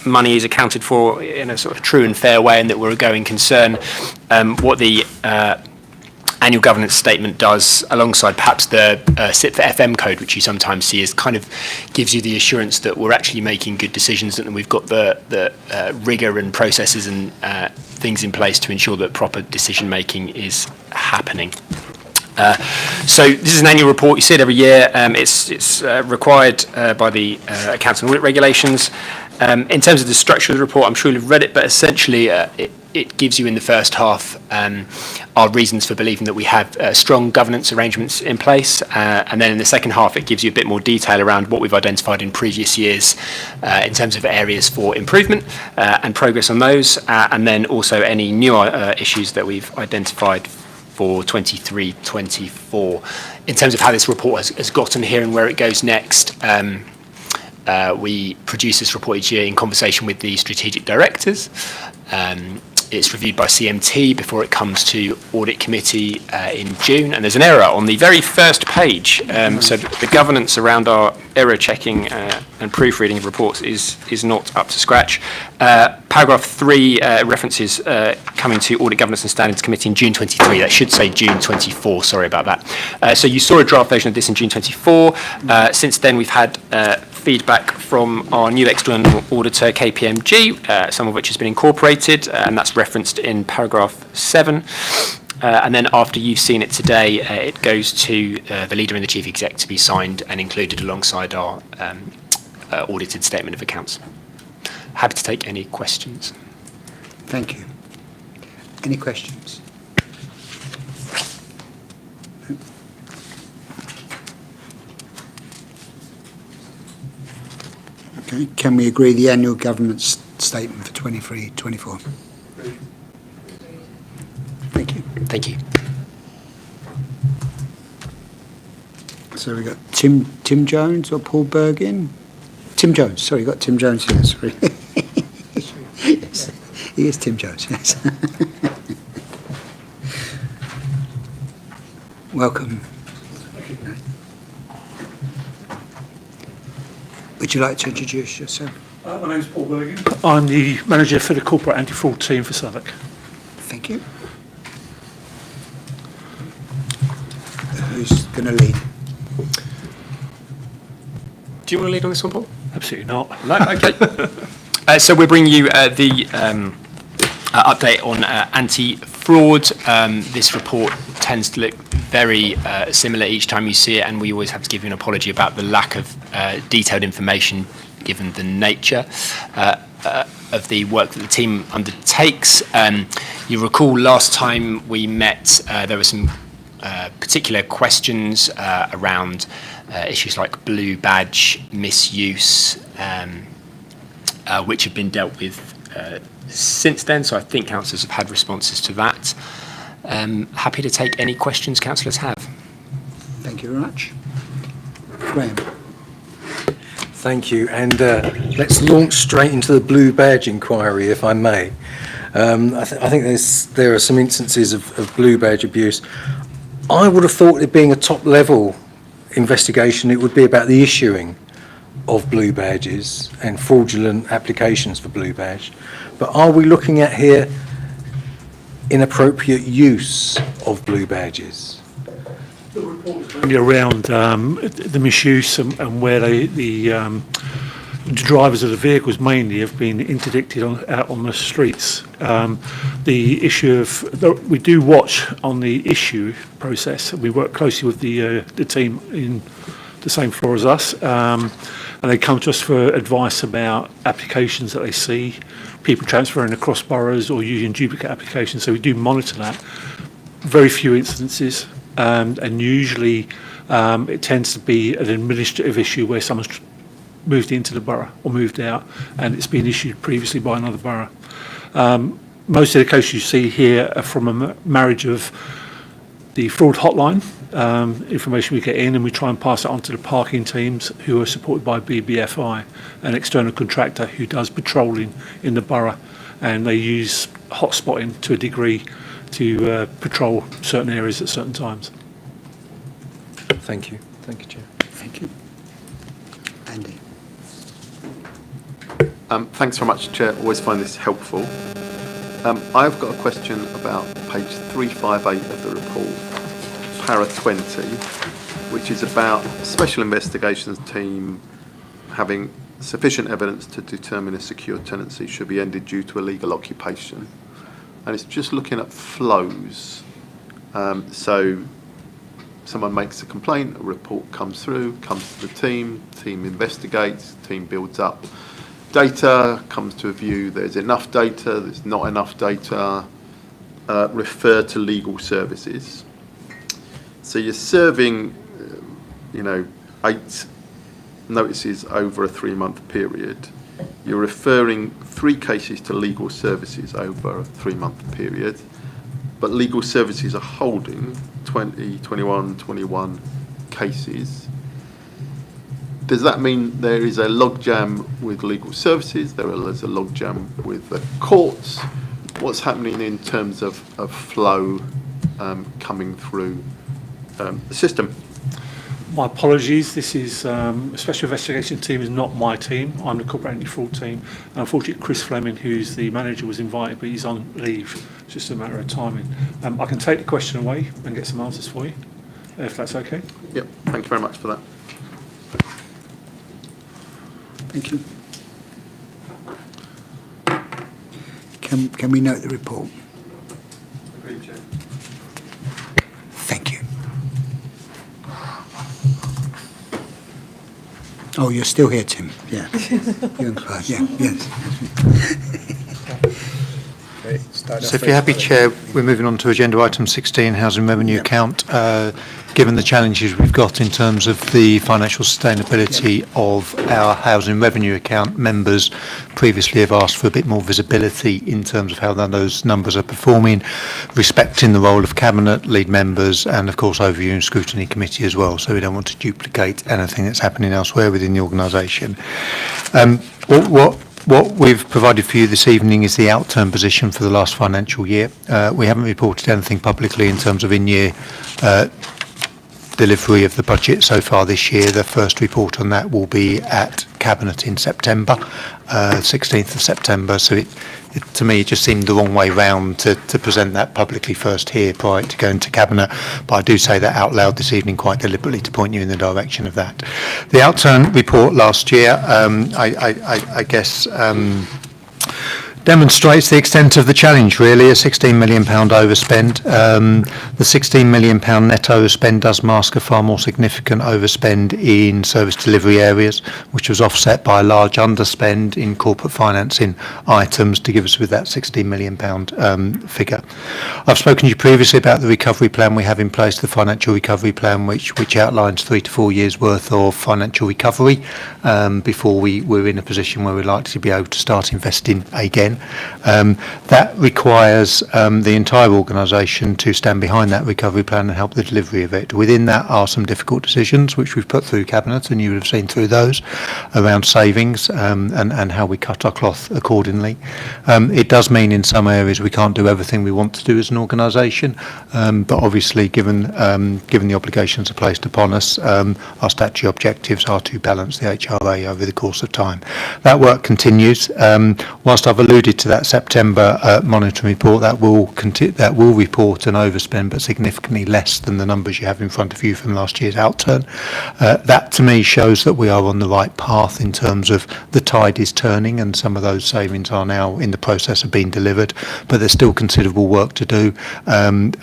money is accounted for in a sort of true and fair way and that we're a going concern, what the annual governance statement does, alongside perhaps the SIP for FM code, which you sometimes see, is kind of gives you the assurance that we're actually making good decisions and we've got the rigour and processes and things in place to ensure that proper decision making is happening. So this is an annual report. You see it every year. It's required by the Accounts and Audit Regulations. In terms of the structure of the report, I'm sure you've read it, but essentially it gives you in the first half our reasons for believing that we have strong governance arrangements in place, and then in the second half it gives you a bit more detail around what we've identified in previous years in terms of areas for improvement and progress on those, and then also any new issues that we've identified for 23-24. In terms of how this report has gotten here and where it goes next, we produce this report each year in conversation with the strategic directors. It's reviewed by CMT before it comes to Audit Committee in June, and there's an error on the very first page. So the governance around our error checking and proofreading of reports is not up to scratch. Paragraph 3 references coming to Audit Governance and Standards Committee in June 23. That should say June 24, sorry about that. So you saw a draft version of this in June 24. Since then we've had feedback from our new external auditor, KPMG, some of which has been incorporated, and that's referenced in paragraph 7. And then after you've seen it today, it goes to the leader and the chief exec to be signed and included alongside our audited statement of accounts. Happy to take any questions. Thank you. Any questions? Okay, can we agree the annual governance statement for 23-24? Thank you. Thank you. So we've got Tim Jones or Paul Bergin? Tim Jones, sorry, you've got Tim Jones here, sorry. Yes, he is Tim Jones, yes. Welcome. Would you like to introduce yourself? My name's Paul Bergen. I'm the manager for the corporate anti-fraud team for Southwark. Thank you. Who's going to lead? Do you want to lead on this one, Paul? Absolutely not. No? Okay. So we're bringing you the update on anti-fraud. This report tends to look very similar each time you see it, and we always have to give you an apology about the lack of detailed information given the nature of the work that the team undertakes. You recall last time we met, there were some particular questions around issues like blue badge misuse, which have been dealt with since then, so I think councillors have had responses to that. Happy to take any questions councillors have. Thank you very much. Graham. Thank you, and let's launch straight into the blue badge inquiry, if I may. I think there are some instances of blue badge abuse. I would have thought it being a top-level investigation, it would be about the issuing of blue badges and fraudulent applications for blue badge. But are we looking at here inappropriate use of blue badges? The report is mainly around the misuse and where the drivers of the vehicles mainly have been interdicted out on the streets. The issue of we do watch on the issue process. We work closely with the team in the same floor as us, and they come to us for advice about applications that they see, people transferring across boroughs or using duplicate applications. So we do monitor that. Very few instances, and usually it tends to be an administrative issue where someone's moved into the borough or moved out, and it's been issued previously by another borough. Most of the cases you see here are from a marriage of the fraud hotline, information we get in, and we try and pass it on to the parking teams who are supported by BBFI, an external contractor who does patrolling in the borough, and they use hotspotting to a degree to patrol certain areas at certain times. Thank you. Thank you, Chair. Thank you. Andy. Thanks very much, Chair. Always find this helpful. I've got a question about page 358 of the report, para 20, which is about Special Investigations Team having sufficient evidence to determine a secure tenancy should be ended due to illegal occupation. And it's just looking at flows. So someone makes a complaint, a report comes through, comes to the team investigates, team builds up data, comes to a view, there's enough data, there's not enough data, refer to legal services. So you're serving, 8 notices over a 3-month period. You're referring 3 cases to legal services over a 3-month period, but legal services are holding 20, 21, 21 cases. Does that mean there is a logjam with legal services? There is a logjam with the courts? What's happening in terms of flow coming through the system? My apologies. This is a special investigation team is not my team. I'm the corporate anti-fraud team. And unfortunately, Chris Fleming, who's the manager, was invited, but he's on leave. It's just a matter of timing. I can take the question away and get some answers for you, if that's okay. Yep. Thank you very much for that. Thank you. Can we note the report? Agreed, Chair. Thank you. Oh, you're still here, Tim. Yeah. You and Clive. Yeah. Yes. So if you're happy, Chair, we're moving on to agenda item 16, housing revenue account. Given the challenges we've got in terms of the financial sustainability of our housing revenue account, members previously have asked for a bit more visibility in terms of how those numbers are performing, respecting the role of Cabinet, lead members, and of course overview and scrutiny committee as well. So we don't want to duplicate anything that's happening elsewhere within the organisation. What we've provided for you this evening is the outturn position for the last financial year. We haven't reported anything publicly in terms of in-year delivery of the budget so far this year. The first report on that will be at Cabinet in September, 16th of September. So it to me, it just seemed the wrong way round to present that publicly first here prior to going to Cabinet. But I do say that out loud this evening quite deliberately to point you in the direction of that. The outturn report last year, I guess, demonstrates the extent of the challenge, really, a £16 million overspend. The £16 million net overspend does mask a far more significant overspend in service delivery areas, which was offset by a large underspend in corporate financing items to give us with that £16 million figure. I've spoken to you previously about the recovery plan we have in place, the financial recovery plan, which outlines 3 to 4 years worth of financial recovery before we're in a position where we're likely to be able to start investing again. That requires the entire organisation to stand behind that recovery plan and help the delivery of it. Within that are some difficult decisions which we've put through Cabinet, and you would have seen through those, around savings and how we cut our cloth accordingly. It does mean in some areas we can't do everything we want to do as an organisation, but obviously given the obligations are placed upon us, our statutory objectives are to balance the HRA over the course of time. That work continues. Whilst I've alluded to that September monitoring report, that will report an overspend, but significantly less than the numbers you have in front of you from last year's outturn. That to me shows that we are on the right path in terms of the tide is turning, and some of those savings are now in the process of being delivered, but there's still considerable work to do, and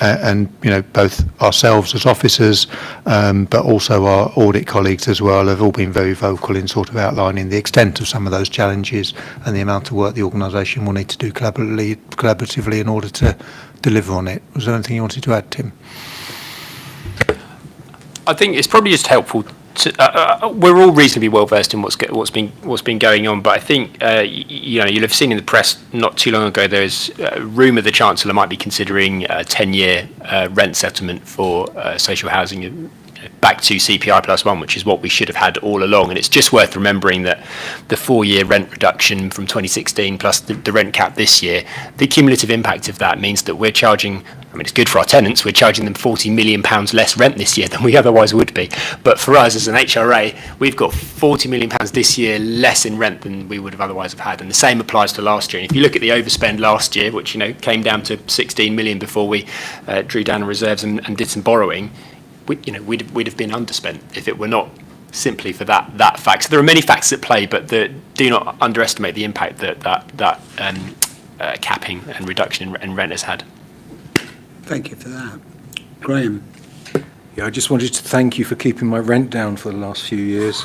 both ourselves as officers, but also our audit colleagues as well, have all been very vocal in sort of outlining the extent of some of those challenges and the amount of work the organisation will need to do collaboratively in order to deliver on it. Was there anything you wanted to add, Tim? I think it's probably just helpful we're all reasonably well versed in what's been going on, but I think you'll have seen in the press not too long ago there's rumour the Chancellor might be considering a 10-year rent settlement for social housing back to CPI +1, which is what we should have had all along. And it's just worth remembering that the 4-year rent reduction from 2016 plus the rent cap this year, the cumulative impact of that means that we're charging, I mean, it's good for our tenants, we're charging them £40 million less rent this year than we otherwise would be. But for us as an HRA, we've got £40 million this year less in rent than we would have otherwise have had. And the same applies to last year. And if you look at the overspend last year, which came down to 16 million before we drew down reserves and did some borrowing, we'd have been underspent if it were not simply for that fact. So there are many factors at play, but do not underestimate the impact that capping and reduction in rent has had. Thank you for that. Graham. Yeah, I just wanted to thank you for keeping my rent down for the last few years.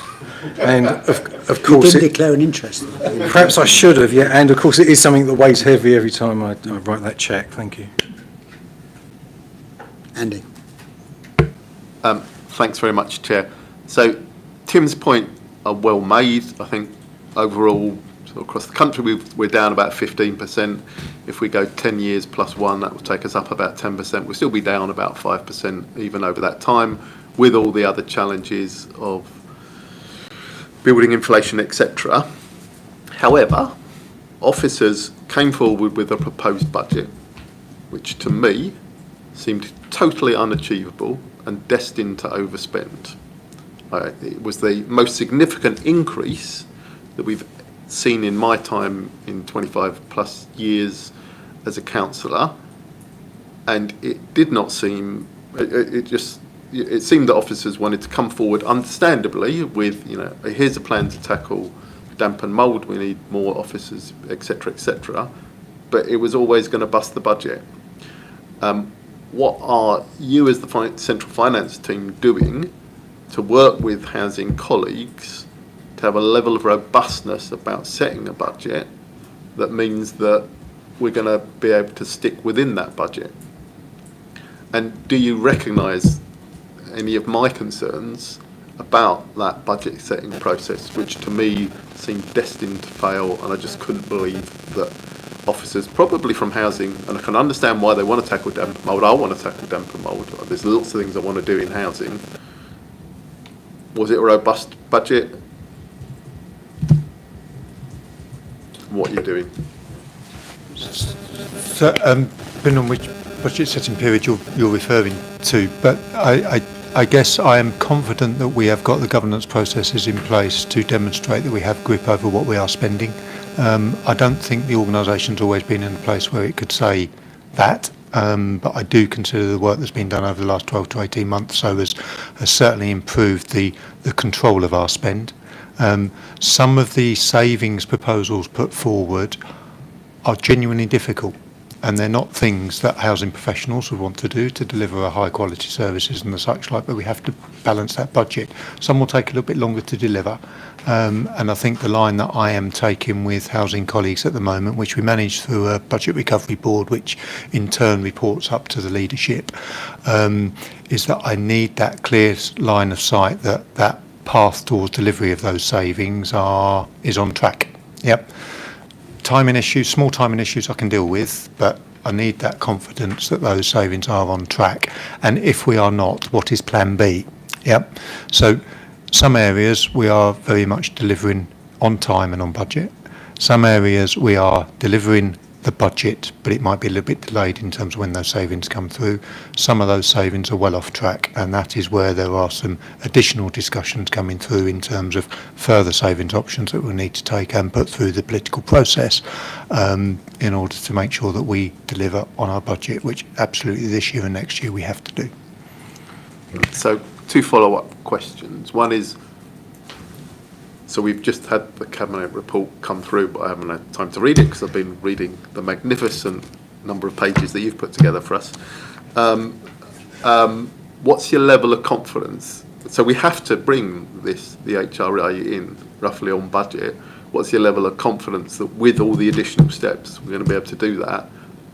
And of course, you didn't declare an interest. Perhaps I should have, yeah. And of course, it is something that weighs heavy every time I write that cheque. Thank you. Andy. Thanks very much, Chair. So Tim's point are well made. I think overall, so across the country, we're down about 15%. If we go 10 years +1, that will take us up about 10%. We'll still be down about 5% even over that time, with all the other challenges of building inflation, etc. However, officers came forward with a proposed budget, which to me seemed totally unachievable and destined to overspend. It was the most significant increase that we've seen in my time in 25 plus years as a councillor, and it did not seem, it seemed that officers wanted to come forward understandably with, here's a plan to tackle damp and mould, we need more officers, etc., but it was always going to bust the budget. What are you as the central finance team doing to work with housing colleagues to have a level of robustness about setting a budget that means that we're going to be able to stick within that budget? And do you recognise any of my concerns about that budget setting process, which to me seemed destined to fail, and I just couldn't believe that officers, probably from housing, and I can understand why they want to tackle damp and mould. I want to tackle damp and mould. There's lots of things I want to do in housing. Was it a robust budget? What are you doing? So, depending on which budget setting period you're referring to, but I guess I am confident that we have got the governance processes in place to demonstrate that we have grip over what we are spending. I don't think the organisation's always been in a place where it could say that, but I do consider the work that's been done over the last 12 to 18 months has certainly improved the control of our spend. Some of the savings proposals put forward are genuinely difficult, and they're not things that housing professionals would want to do to deliver a high quality services and the such like, but we have to balance that budget. Some will take a little bit longer to deliver, and I think the line that I am taking with housing colleagues at the moment, which we manage through a budget recovery board, which in turn reports up to the leadership, is that I need that clear line of sight that path towards delivery of those savings is on track. Yep. Timing issues, small timing issues I can deal with, but I need that confidence that those savings are on track. And if we are not, what is plan B? Yep. So some areas we are very much delivering on time and on budget. Some areas we are delivering the budget, but it might be a little bit delayed in terms of when those savings come through. Some of those savings are well off track, and that is where there are some additional discussions coming through in terms of further savings options that we'll need to take and put through the political process in order to make sure that we deliver on our budget, which absolutely this year and next year we have to do. So 2 follow-up questions. One is, so we've just had the Cabinet report come through, but I haven't had time to read it because I've been reading the magnificent number of pages that you've put together for us. What's your level of confidence? So we have to bring the HRA in roughly on budget. What's your level of confidence that with all the additional steps, we're going to be able to do that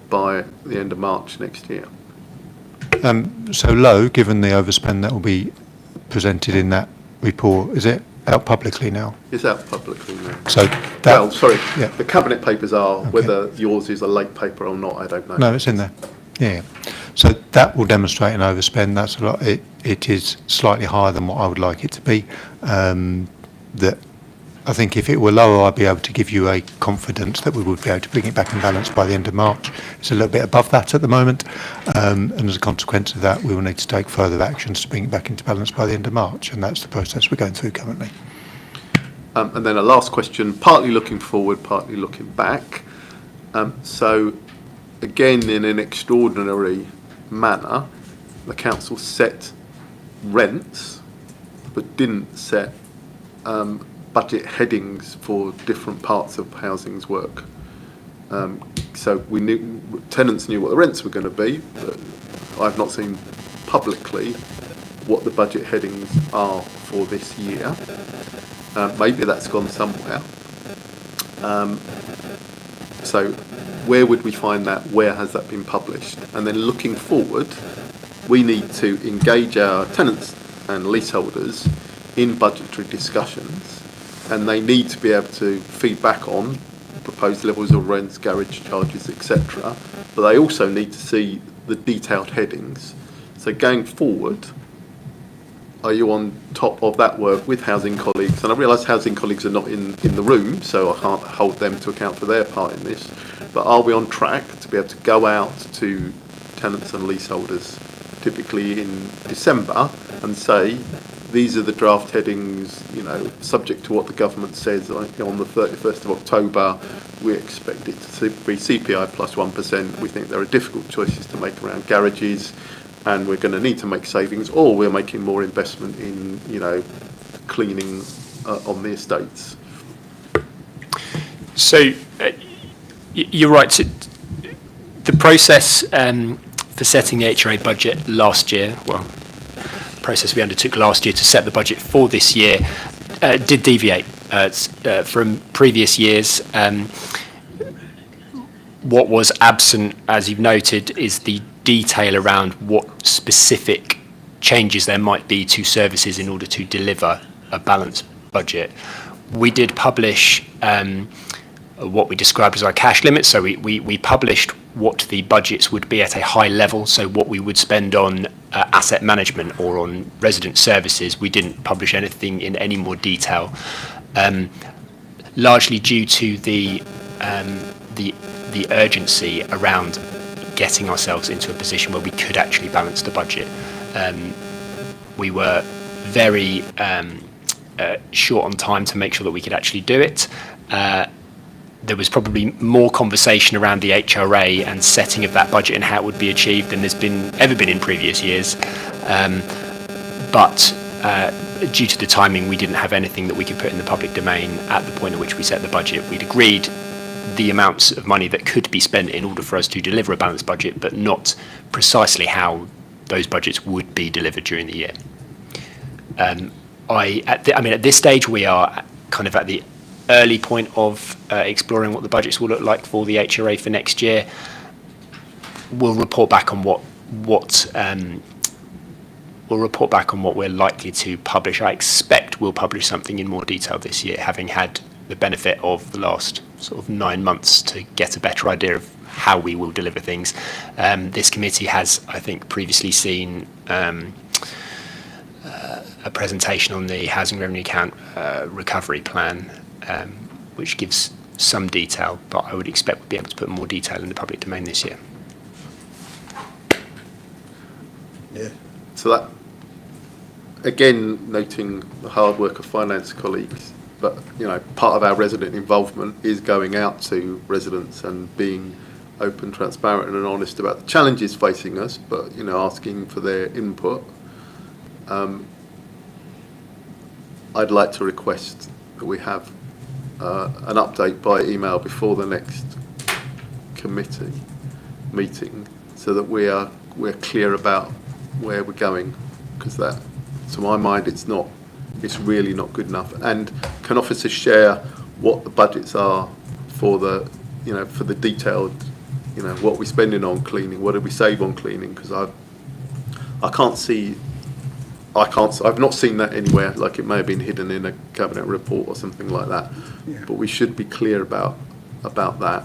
by the end of March next year? So low, given the overspend that will be presented in that report, is it out publicly now? It's out publicly now. So that, well, sorry, yeah. the cabinet papers are. Okay. Whether yours is a late paper or not, I don't know. No, it's in there. Yeah. So that will demonstrate an overspend. That's a lot. It is slightly higher than what I would like it to be. That I think if it were lower, I'd be able to give you a confidence that we would be able to bring it back in balance by the end of March. It's a little bit above that at the moment, and as a consequence of that, we will need to take further actions to bring it back into balance by the end of March, and that's the process we're going through currently. And then a last question, partly looking forward, partly looking back. So, again, in an extraordinary manner, the council set rents, but didn't set budget headings for different parts of housing's work. So we knew, tenants knew what the rents were going to be, but I've not seen publicly what the budget headings are for this year. Maybe that's gone somewhere. So where would we find that? Where has that been published? And then looking forward, we need to engage our tenants and leaseholders in budgetary discussions, and they need to be able to feed back on proposed levels of rents, garage charges, etc. But they also need to see the detailed headings. So going forward, are you on top of that work with housing colleagues? And I realise housing colleagues are not in the room, so I can't hold them to account for their part in this. But are we on track to be able to go out to tenants and leaseholders, typically in December, and say, these are the draft headings, you know, subject to what the government says on the 31st of October, we expect it to be CPI plus 1%. We think there are difficult choices to make around garages, and we're going to need to make savings, or we're making more investment in, you know, cleaning on the estates. So you're right. So the process for setting the HRA budget last year, well, the process we undertook last year to set the budget for this year did deviate from previous years. What was absent, as you've noted, is the detail around what specific changes there might be to services in order to deliver a balanced budget. We did publish what we described as our cash limits. So we published what the budgets would be at a high level, so what we would spend on asset management or on resident services. We didn't publish anything in any more detail, largely due to the urgency around getting ourselves into a position where we could actually balance the budget. We were very short on time to make sure that we could actually do it. There was probably more conversation around the HRA and setting of that budget and how it would be achieved than there's ever been in previous years. But due to the timing, we didn't have anything that we could put in the public domain at the point at which we set the budget. We'd agreed the amounts of money that could be spent in order for us to deliver a balanced budget, but not precisely how those budgets would be delivered during the year. At this stage, we are kind of at the early point of exploring what the budgets will look like for the HRA for next year. We'll report back on what we're likely to publish. I expect we'll publish something in more detail this year, having had the benefit of the last sort of 9 months to get a better idea of how we will deliver things. This committee has, I think, previously seen a presentation on the Housing Revenue Account recovery plan, which gives some detail, but I would expect we'll be able to put more detail in the public domain this year. Yeah. So that, again, noting the hard work of finance colleagues, but, you know, part of our resident involvement is going out to residents and being open, transparent and honest about the challenges facing us, but, you know, asking for their input. I'd like to request that we have an update by email before the next committee meeting, so that we're clear about where we're going, because that, to my mind, it's really not good enough. And can officers share what the budgets are for the, you know, for the detailed, you know, what we're spending on cleaning, what do we save on cleaning? Because I can't see I've not seen that anywhere, like it may have been hidden in a cabinet report or something like that. Yeah. But we should be clear about that.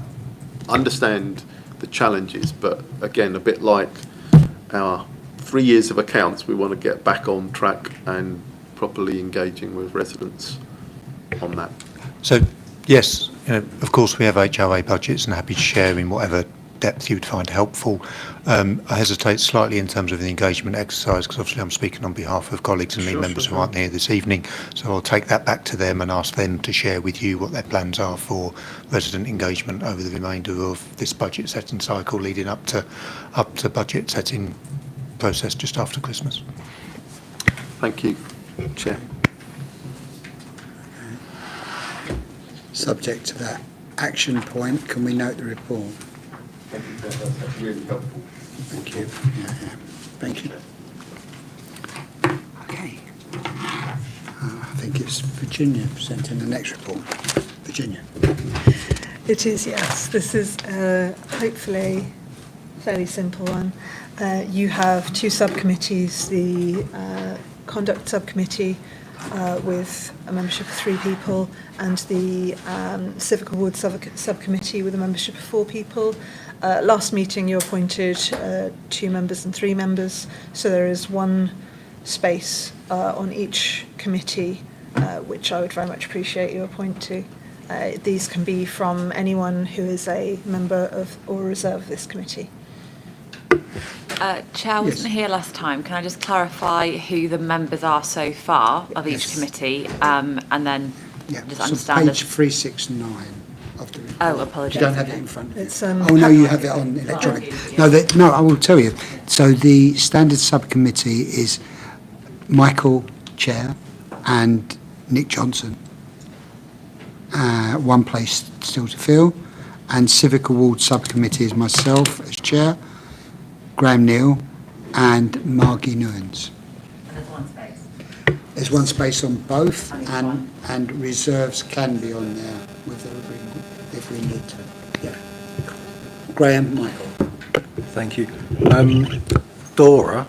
Understand the challenges, but again, a bit like our 3 years of accounts, we want to get back on track and properly engaging with residents on that. So, yes, of course we have HRA budgets and happy to share in whatever depth you would find helpful. I hesitate slightly in terms of the engagement exercise because obviously I'm speaking on behalf of colleagues and lead members who aren't here this evening, so I'll take that back to them and ask them to share with you what their plans are for resident engagement over the remainder of this budget setting cycle leading up to budget setting process just after Christmas. Thank you, Chair. Subject to that action point, can we note the report? Thank you, Chair. That's really helpful. Thank you. Yeah. Thank you. Okay. I think it's Virginia presenting the next report. Virginia. It is, yes. This is hopefully a fairly simple one. You have two subcommittees, the Conduct Subcommittee with a membership of 3 people and the Civic Awards Subcommittee with a membership of 4 people. Last meeting you appointed 2 members and 3 members, so there is 1 space on each committee, which I would very much appreciate you appoint to. These can be from anyone who is a member of or reserve of this committee. Chair, I wasn't here last time. Can I just clarify who the members are so far of each committee, and then just understand? Page 369 of the report. Oh, apologies. You don't have it in front of you. It's, oh no, you have it on electronic. No, I will tell you. So the standard subcommittee is Michael, Chair, and Nick Johnson. 1 place still to fill. And Civic Awards Subcommittee is myself as Chair, Graham Neal, and Margie Nuens. There's 1 space. There's 1 space on both, and reserves can be on there with the agreement if we need to. Yeah. Graham, Michael. Thank you. Dora,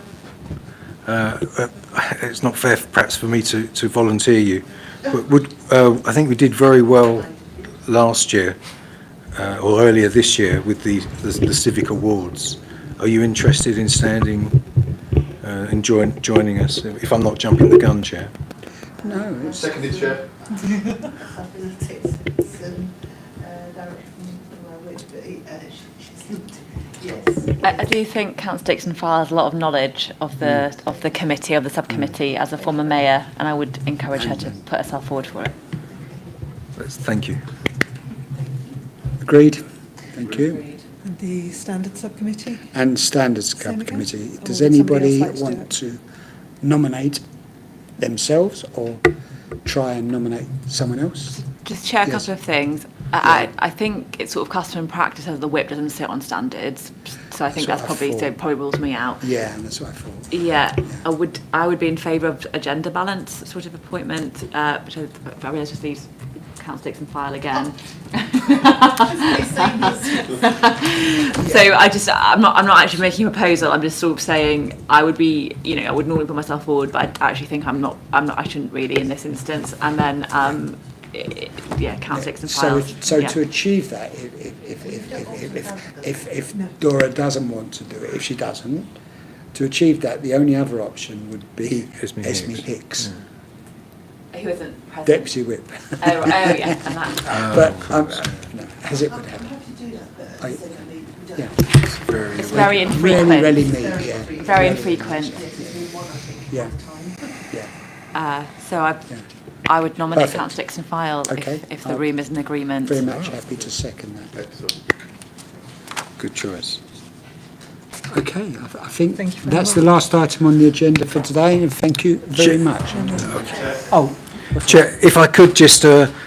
it's not fair perhaps for me to volunteer you, but I think we did very well last year or earlier this year with the Civic Awards. Are you interested in standing and joining us? If I'm not jumping the gun, Chair. No, it's... Seconded, Chair. I do think Councillor Dixon-File has a lot of knowledge of the committee, of the subcommittee, as a former mayor, and I would encourage her to put herself forward for it. Thank you. Agreed. Thank you. And the Standard Subcommittee? And Standards Subcommittee. Does anybody want to nominate themselves or try and nominate someone else? Just share a couple of things. I think it's sort of custom and practice that the whip doesn't sit on standards, so I think that's probably rules me out. Yeah, that's what I thought. Yeah. I would be in favour of a gender balance sort of appointment, which I realise just leaves Councillor Dixon-File again. So I'm not actually making a proposal. I'm just sort of saying I would normally put myself forward, but I actually think I shouldn't really in this instance. And then Councillor Dixon-File. So to achieve that, if Dora doesn't want to do it, if she doesn't, to achieve that, the only other option would be Esme Hicks. Who isn't present? Deputy Whip. Oh yeah. And that. But no, as it would happen. It's very infrequent. Really meet, yeah. Very infrequent. Yeah. So I would nominate Perfect. Councillor Dixon-File if the room is in agreement. Very much happy to second that. Excellent. Good choice. Okay, I think that's the last item on the agenda for today, and thank you very much. Oh, Chair, if I could just,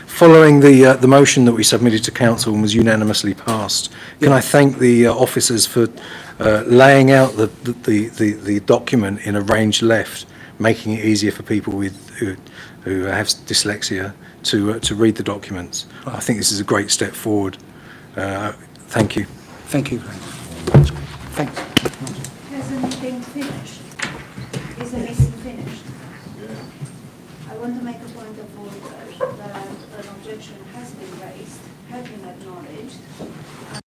following the motion that we submitted to council and was unanimously passed, can I thank the officers for laying out the document in a range left, making it easier for people who have dyslexia to read the documents. I think this is a great step forward. Thank you. Thank you. Thanks. Has anything finished? Is the meeting finished? want to make a point of order that an objection has been raised, has been acknowledged,